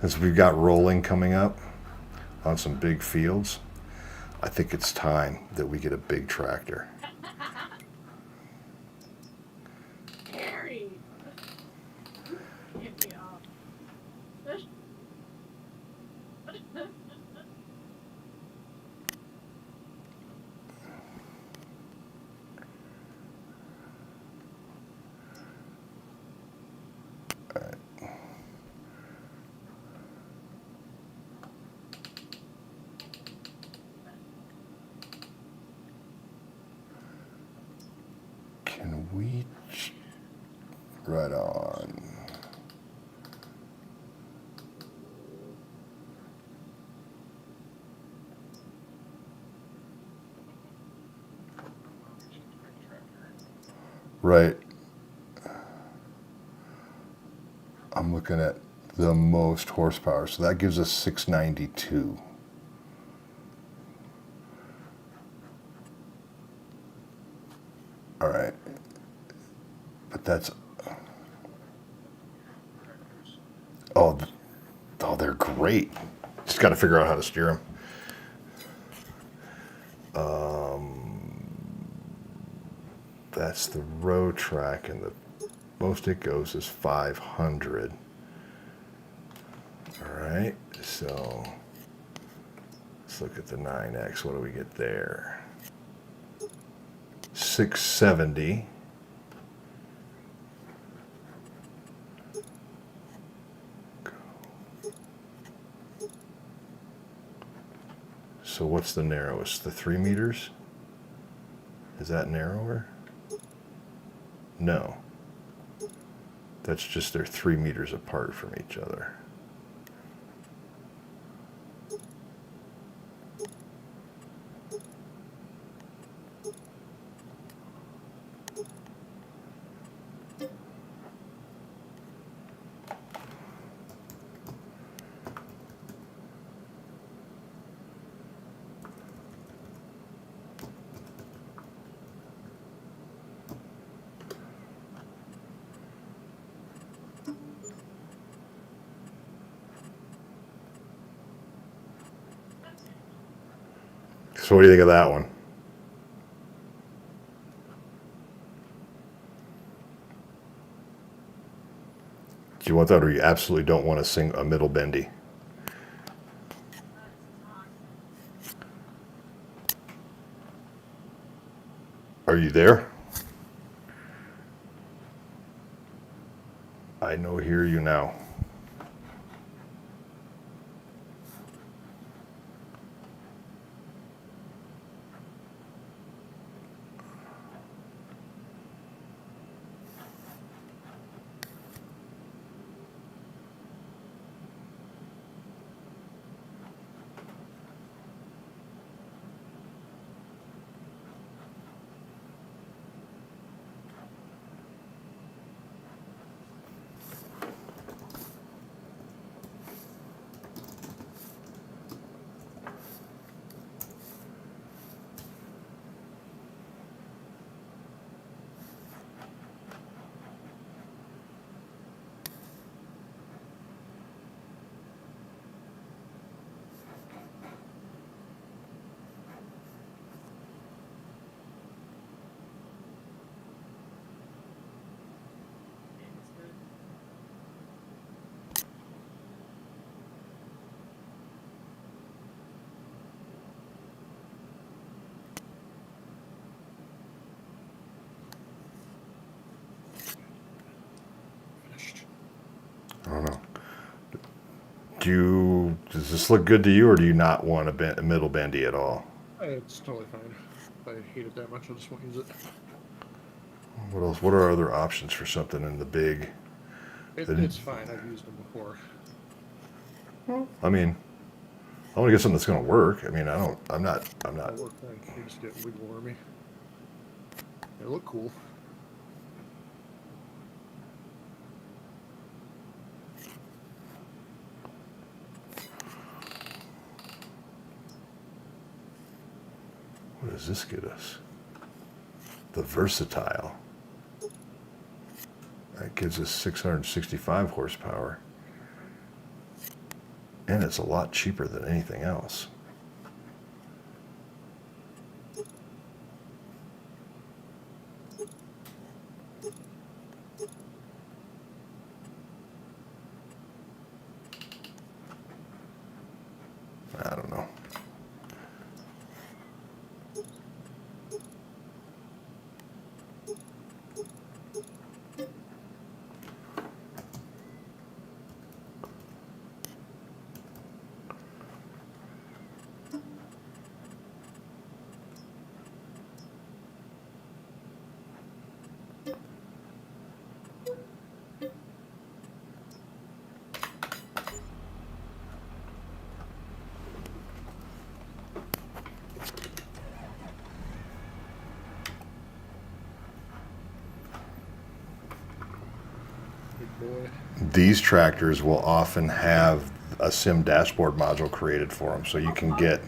as we've got rolling coming up on some big fields, I think it's time that we get a big tractor. Harry. Get me off. Can we? Right on. Right. I'm looking at the most horsepower. So that gives us 692. All right. But that's... Oh, they're great. Just got to figure out how to steer them. That's the road track, and the most it goes is 500. All right, so let's look at the 9X. What do we get there? 670. So what's the narrowest? The 3 meters? Is that narrower? No. That's just they're 3 meters apart from each other. So what do you think of that one? Do you want that, or you absolutely don't want to sing a middle bendy? Are you there? I know, hear you now. I don't know. Does this look good to you, or do you not want a middle bendy at all? It's totally fine. If I hate it that much, I just won't use it. What else? What are other options for something in the big? It's fine. I've used them before. I mean, I want to get something that's going to work. I mean, I'm not. They'll work fine. They just get wiggle wormy. They look cool. What does this get us? The versatile. That gives us 665 horsepower. And it's a lot cheaper than anything else. I don't know. boy. These tractors will often have a sim dashboard module created for them, so you can get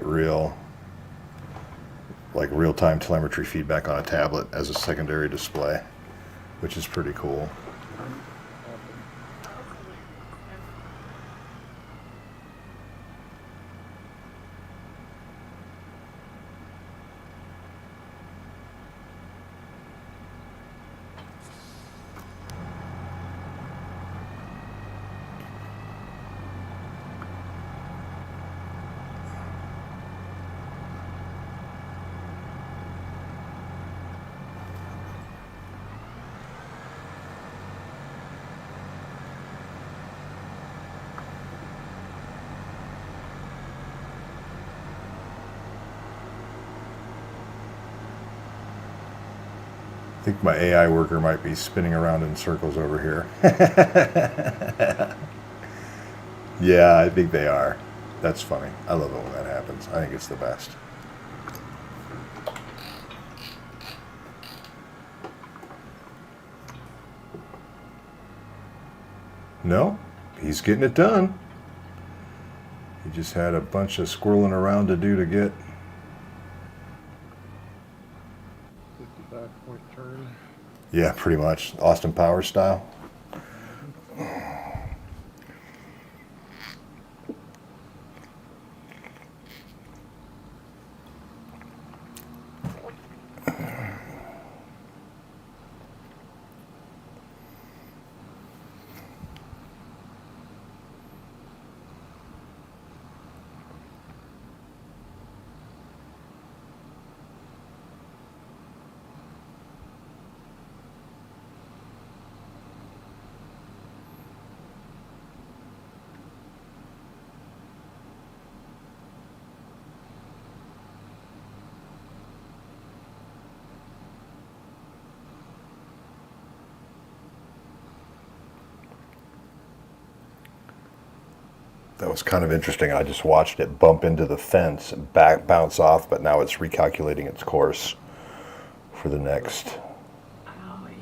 real, like real-time telemetry feedback on a tablet as a secondary display, which is pretty cool. Awesome. I think my AI worker might be spinning around in circles over here. Yeah, I think they are. That's funny. I love it when that happens. I think it's the best. No, he's getting it done. He just had a bunch of squirreling around to do to get. 55-point turn. Yeah, pretty much. Austin Powers style. That was kind of interesting. I just watched it bump into the fence and bounce off, but now it's recalculating its course for the next. Owie.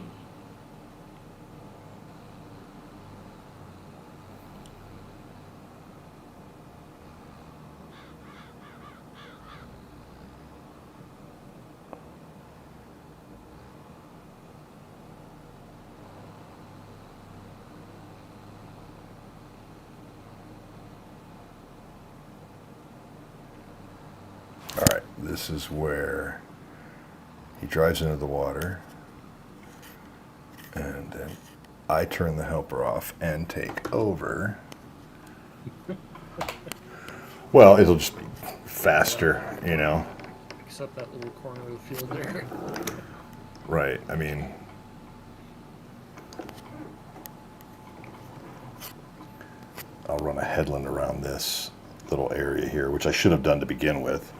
All right, this is where he drives into the water, and then I turn the helper off and take over. Well, it'll just be faster, you know. Except that little corner of the field there. Right. I mean, I'll run a headland around this little area here, which I should have done to begin with.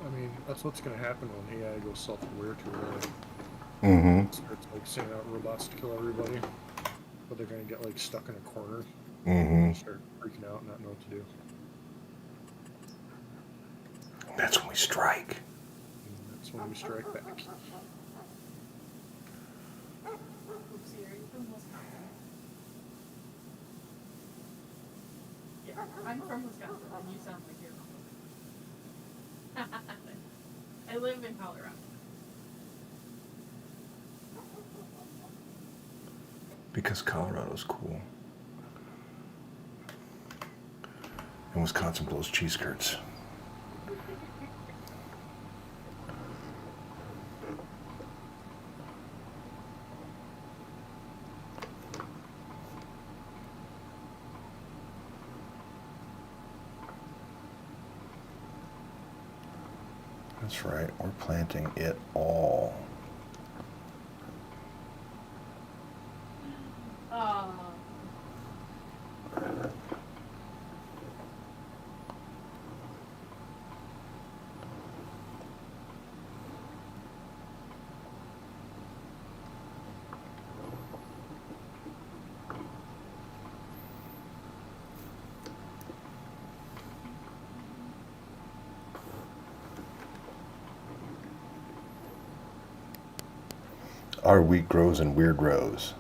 I mean, that's what's going to happen when AI goes self-aware too early. Mm-hmm. It starts like sending out robots to kill everybody, but they're going to get like stuck in a corner Mm-hmm. and start freaking out and not know what to do. That's when we strike. And that's when we strike back. Oopsie, are you from Wisconsin? Yeah, I'm from Wisconsin, and you sound like you're from Wisconsin. I live in Colorado. Because Colorado's cool. And Wisconsin blows cheese skirts. That's right, we're planting it all. our wheat grows in weird rows.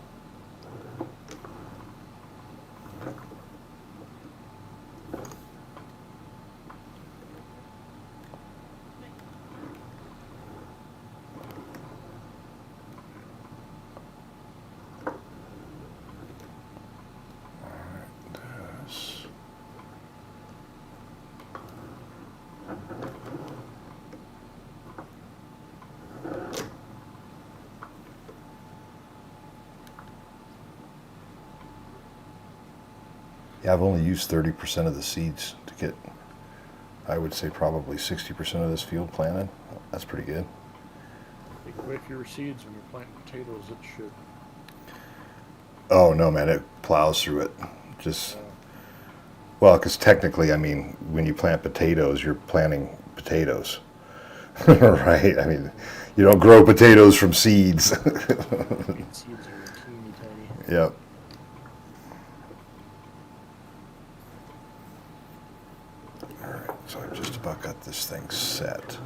Yeah, I've only used 30% of the seeds to get, I would say probably 60% of this field planted. That's pretty good. Take away fewer seeds when you're planting potatoes. It should. Oh no, man, it plows through it. Just, well, because technically, I mean, when you plant potatoes, you're planting potatoes, right? I mean, you don't grow potatoes from seeds. Seeds are teeny tiny. Yep. All right, so I've just about got this thing set.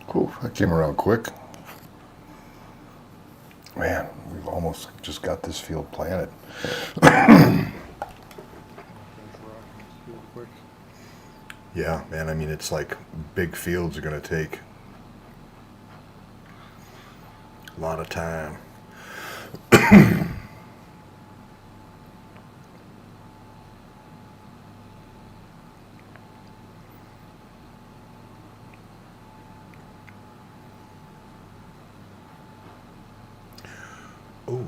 Cool, that came around quick. Man, we've almost just got this field planted. Yeah, man, I mean, it's like big fields are going to take a lot of time. Oh.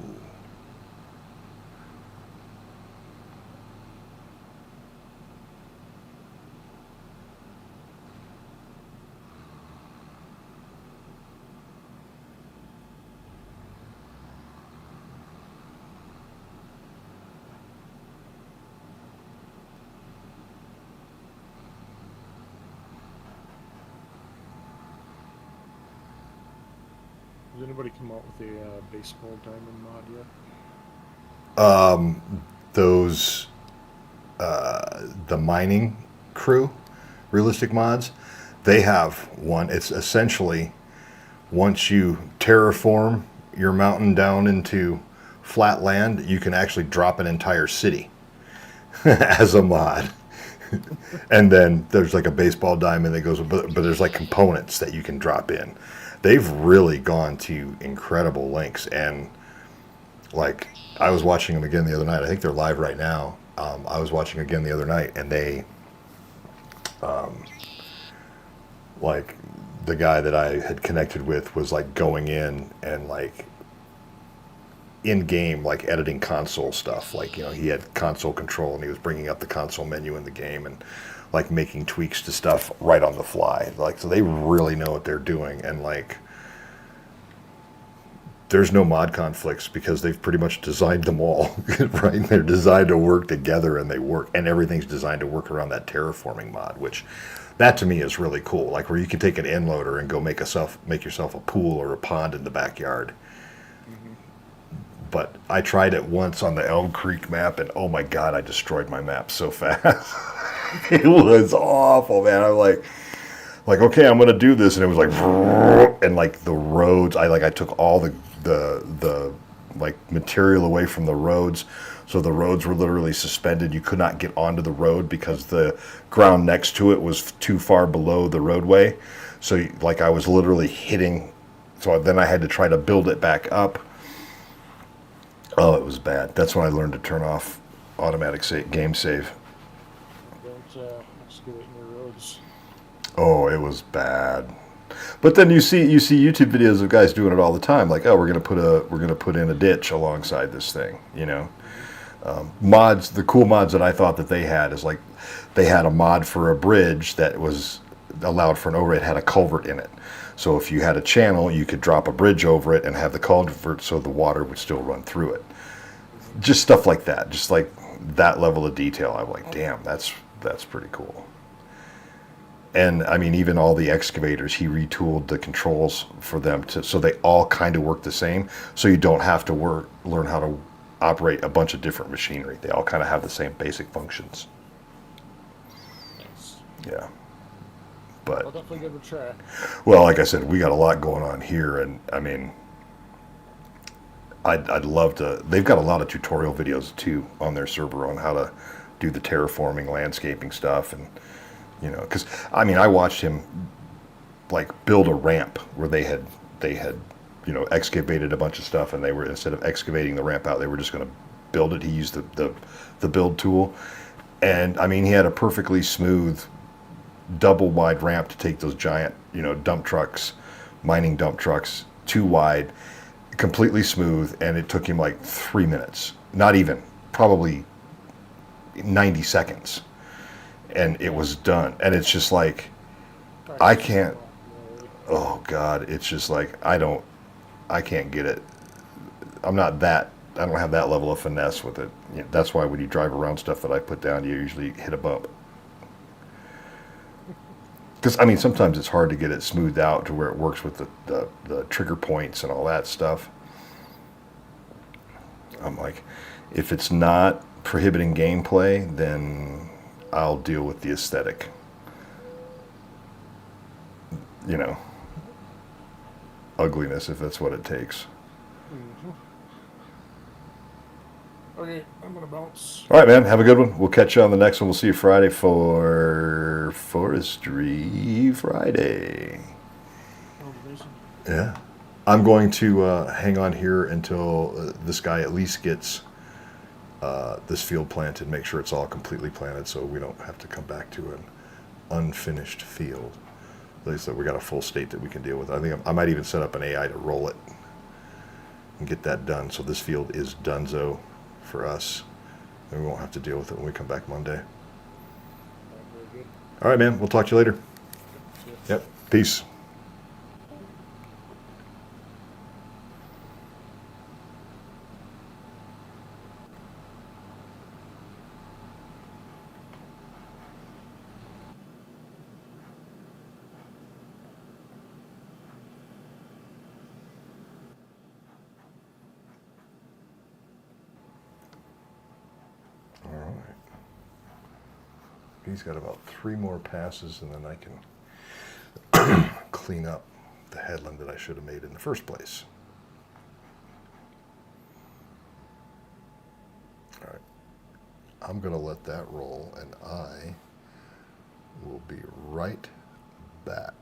Did anybody come out with a baseball diamond mod yet? Those the mining crew, realistic mods, they have one. It's essentially once you terraform your mountain down into flat land, you can actually drop an entire city as a mod. And then there's like a baseball diamond that goes, but there's like components that you can drop in. They've really gone to incredible lengths, and like I was watching them again the other night. I think they're live right now. I was watching again the other night, and they, like, the guy that I had connected with was like going in and like in game, like editing console stuff. Like, you know, he had console control and he was bringing up the console menu in the game and like making tweaks to stuff right on the fly. Like, so they really know what they're doing. And like, there's no mod conflicts because they've pretty much designed them all, right? They're designed to work together, and they work, and everything's designed to work around that terraforming mod, which that to me is really cool. Like where you can take an end loader and go make yourself a pool or a pond in the backyard. But I tried it once on the Elm Creek map, and oh my God, I destroyed my map so fast. It was awful, man. I'm like, okay, I'm gonna do this, and it was like, and like the roads. I took all the like material away from the roads, so the roads were literally suspended. You could not get onto the road because the ground next to it was too far below the roadway. So like I was literally hitting. So then I had to try to build it back up. Oh, it was bad. That's when I learned to turn off automatic game save. Don't excavate your roads. Oh, it was bad. But then you see YouTube videos of guys doing it all the time. Like, oh, we're gonna put in a ditch alongside this thing. You know, mods. The cool mods that I thought that they had is like they had a mod for a bridge that was allowed for an overhead, had a culvert in it. So if you had a channel, you could drop a bridge over it and have the culvert so the water would still run through it. Just stuff like that. Just like that level of detail. I'm like, damn, that's pretty cool. And I mean, even all the excavators, he retooled the controls for them so they all kind of work the same. So you don't have to learn how to operate a bunch of different machinery. They all kind of have the same basic functions. Nice. Yeah. I'll But definitely give it a try. well, like I said, we got a lot going on here, and I mean, I'd love to. They've got a lot of tutorial videos too on their server on how to do the terraforming, landscaping stuff, and you know, because I mean, I watched him like build a ramp where they had you know excavated a bunch of stuff, and they were, instead of excavating the ramp out, they were just going to build it. He used the build tool, and I mean, he had a perfectly smooth double wide ramp to take those giant, you know, dump trucks, mining dump trucks, too wide, completely smooth, and it took him like 3 minutes, not even, probably 90 seconds, and it was done. And it's just like, I can't, oh God, it's just like, I can't get it. I don't have that level of finesse with it. You know, that's why when you drive around stuff that I put down, you usually hit a bump. Because, I mean, sometimes it's hard to get it smoothed out to where it works with the trigger points and all that stuff. I'm like, if it's not prohibiting gameplay, then I'll deal with the aesthetic. You know, ugliness, if that's what it takes. Okay, I'm gonna bounce. All right, man. Have a good one. We'll catch you on the next one. We'll see you Friday for Forestry Friday. Yeah. I'm going to hang on here until this guy at least gets this field planted, make sure it's all completely planted so we don't have to come back to an unfinished field. Like I said, we got a full state that we can deal with. I think I might even set up an AI to roll it and get that done. So this field is donezo for us, and we won't have to deal with it when we come back Monday. Very good. All right, man. We'll talk to you later. Yep. Peace. He's got about 3 more passes, and then I can clean up the headland that I should have made in the first place. All right. I'm going to let that roll, and I will be right back.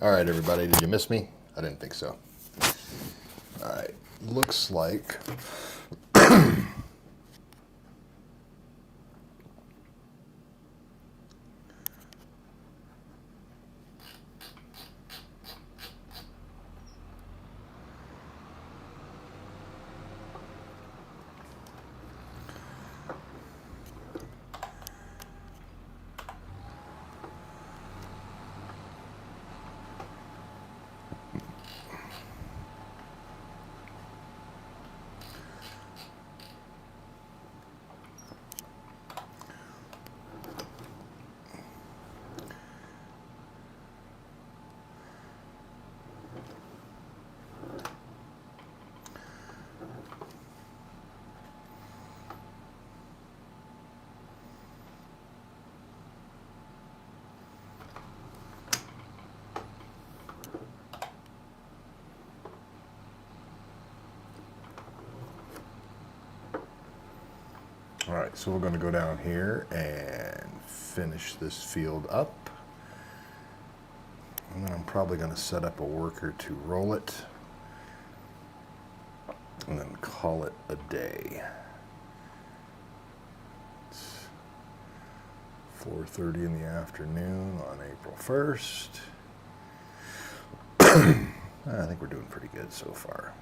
All right, everybody, did you miss me? I didn't think so. All right, looks like all right, so we're going to go down here and finish this field up. And then I'm probably going to set up a worker to roll it and then call it a day. It's 4:30 in the afternoon on April 1st. I think we're doing pretty good so far.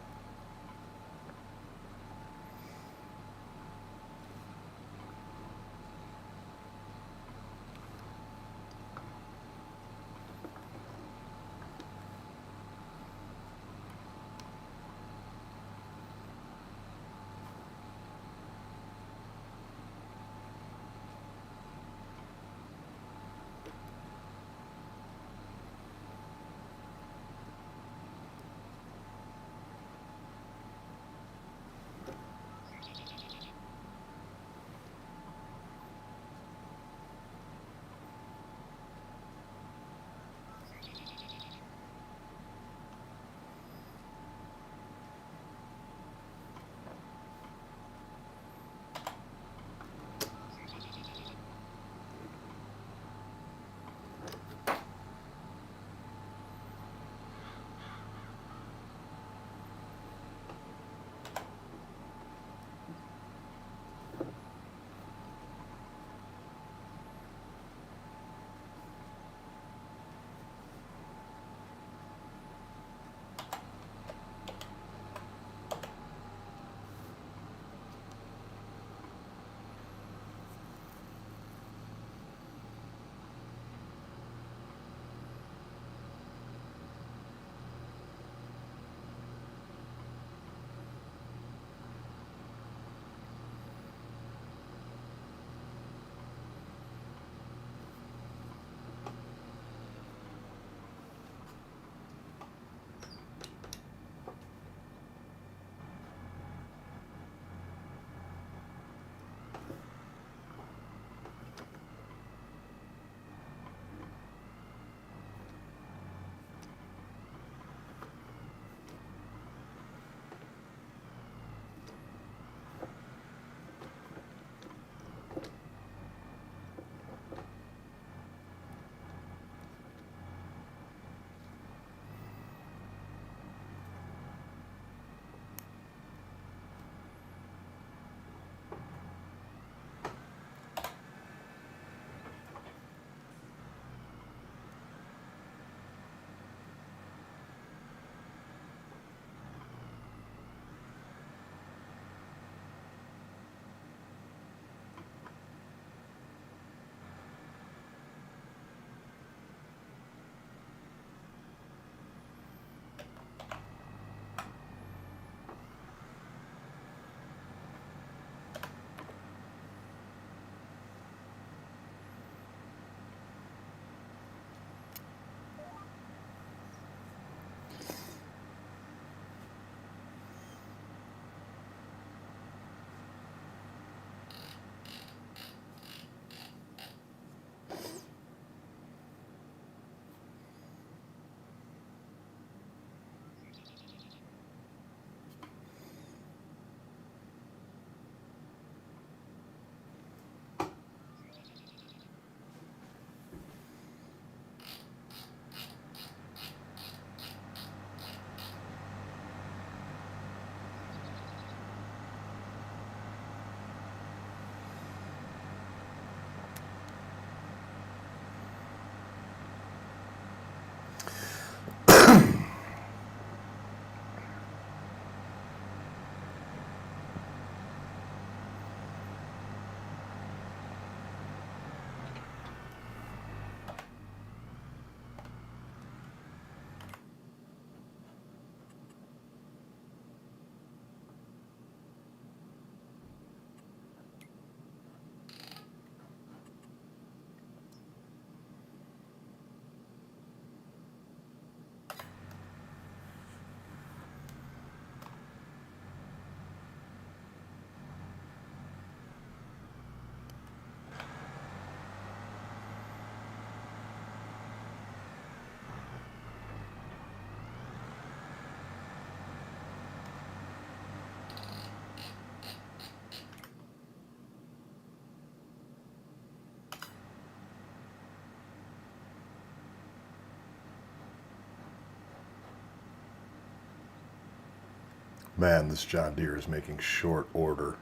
Man, this John Deere is making short order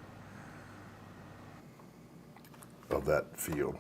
of that field.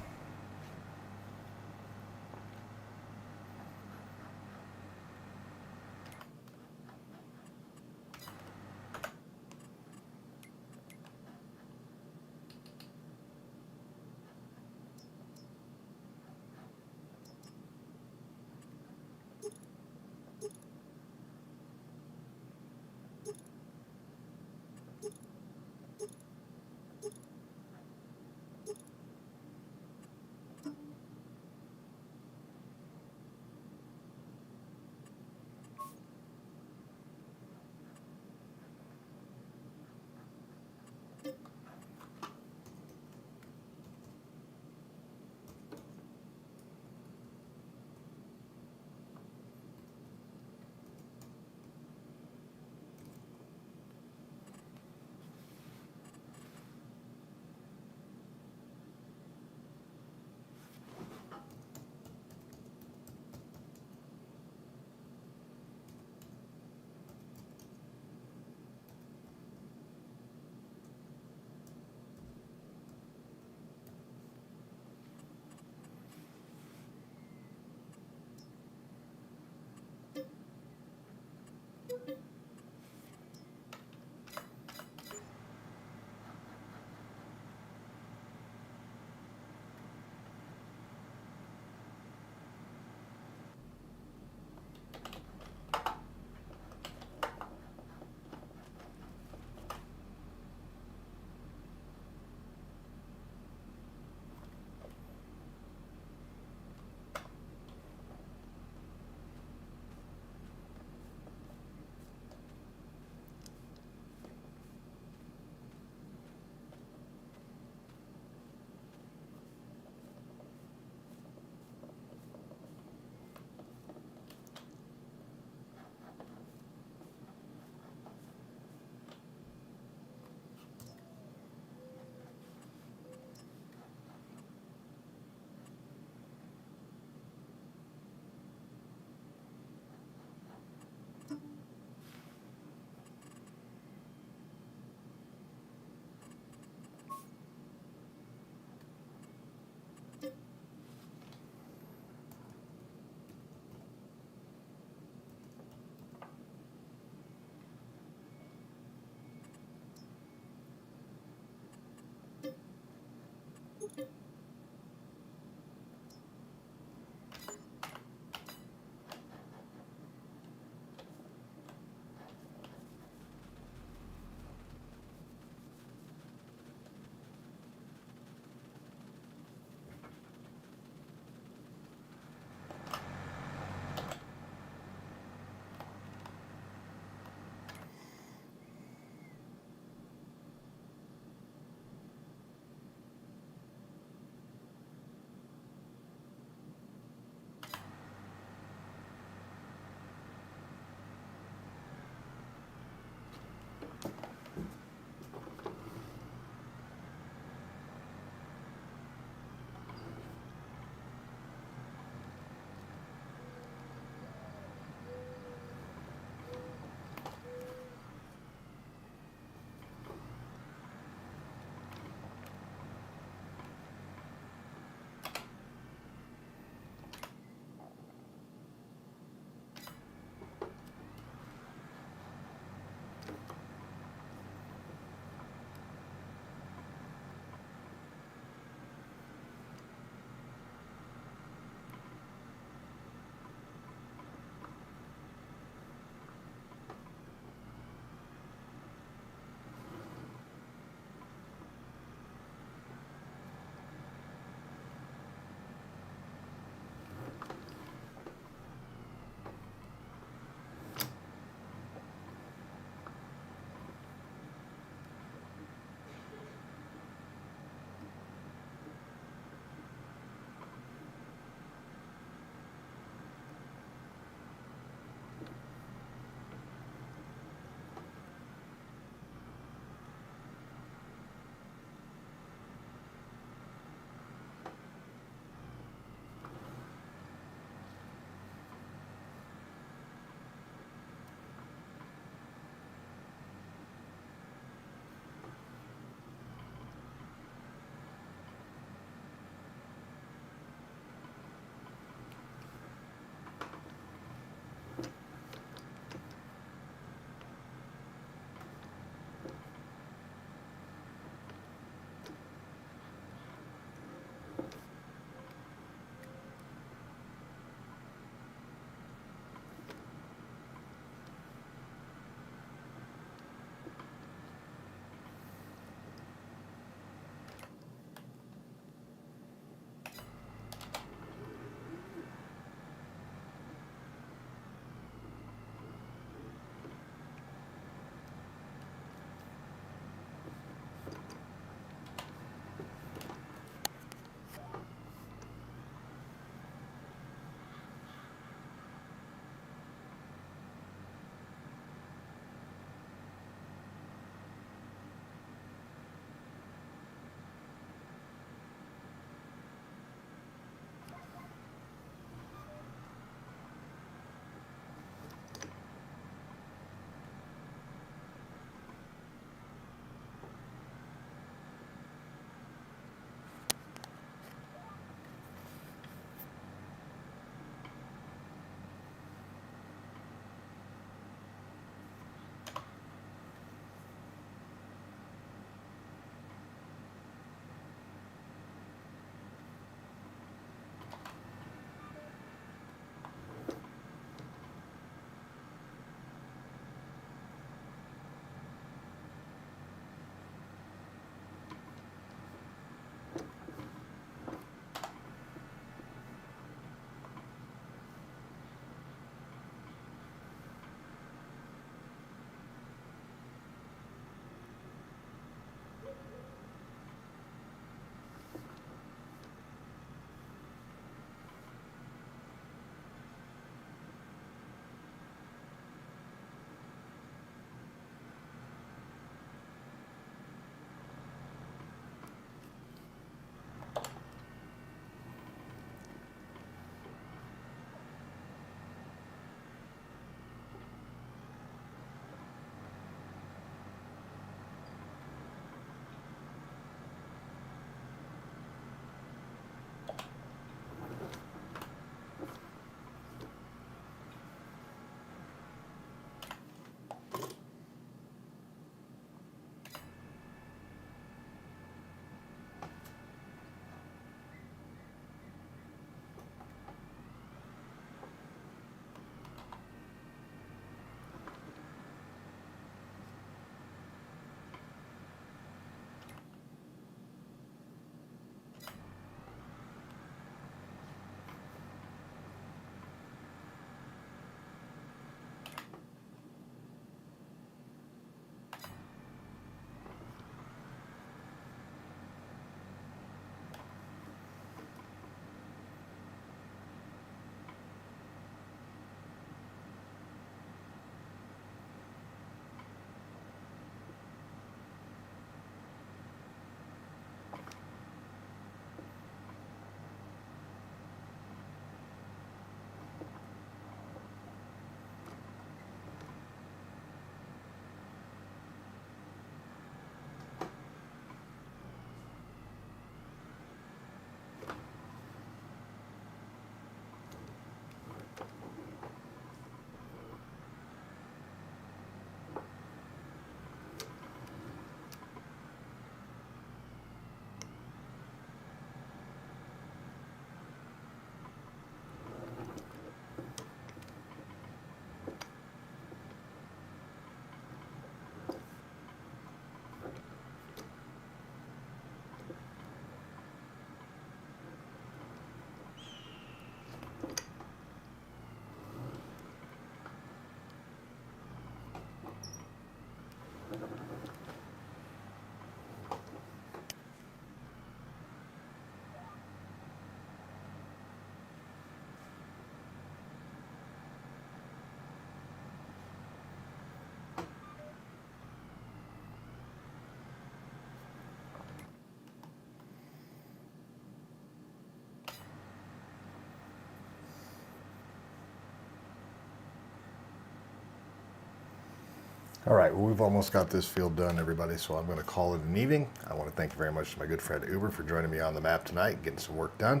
All right, well, we've almost got this field done, everybody, so I'm going to call it an evening. I want to thank you very much to my good friend Uber for joining me on the map tonight and getting some work done.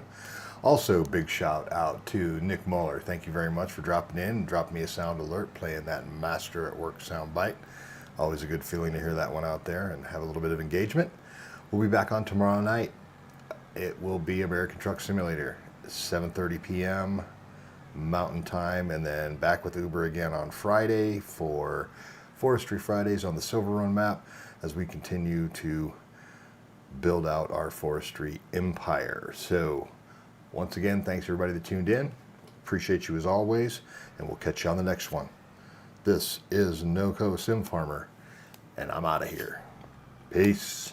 Also, big shout out to Nick Muller. Thank you very much for dropping in and dropping me a sound alert, playing that Master at Work sound bite. Always a good feeling to hear that one out there and have a little bit of engagement. We'll be back on tomorrow night. It will be American Truck Simulator, 7:30 p.m. Mountain Time, and then back with Uber again on Friday for Forestry Fridays on the Silver Run map as we continue to build out our forestry empire. So, once again, thanks everybody that tuned in. Appreciate you as always, and we'll catch you on the next one. This is NoCo Sim Farmer, and I'm out of here. Peace.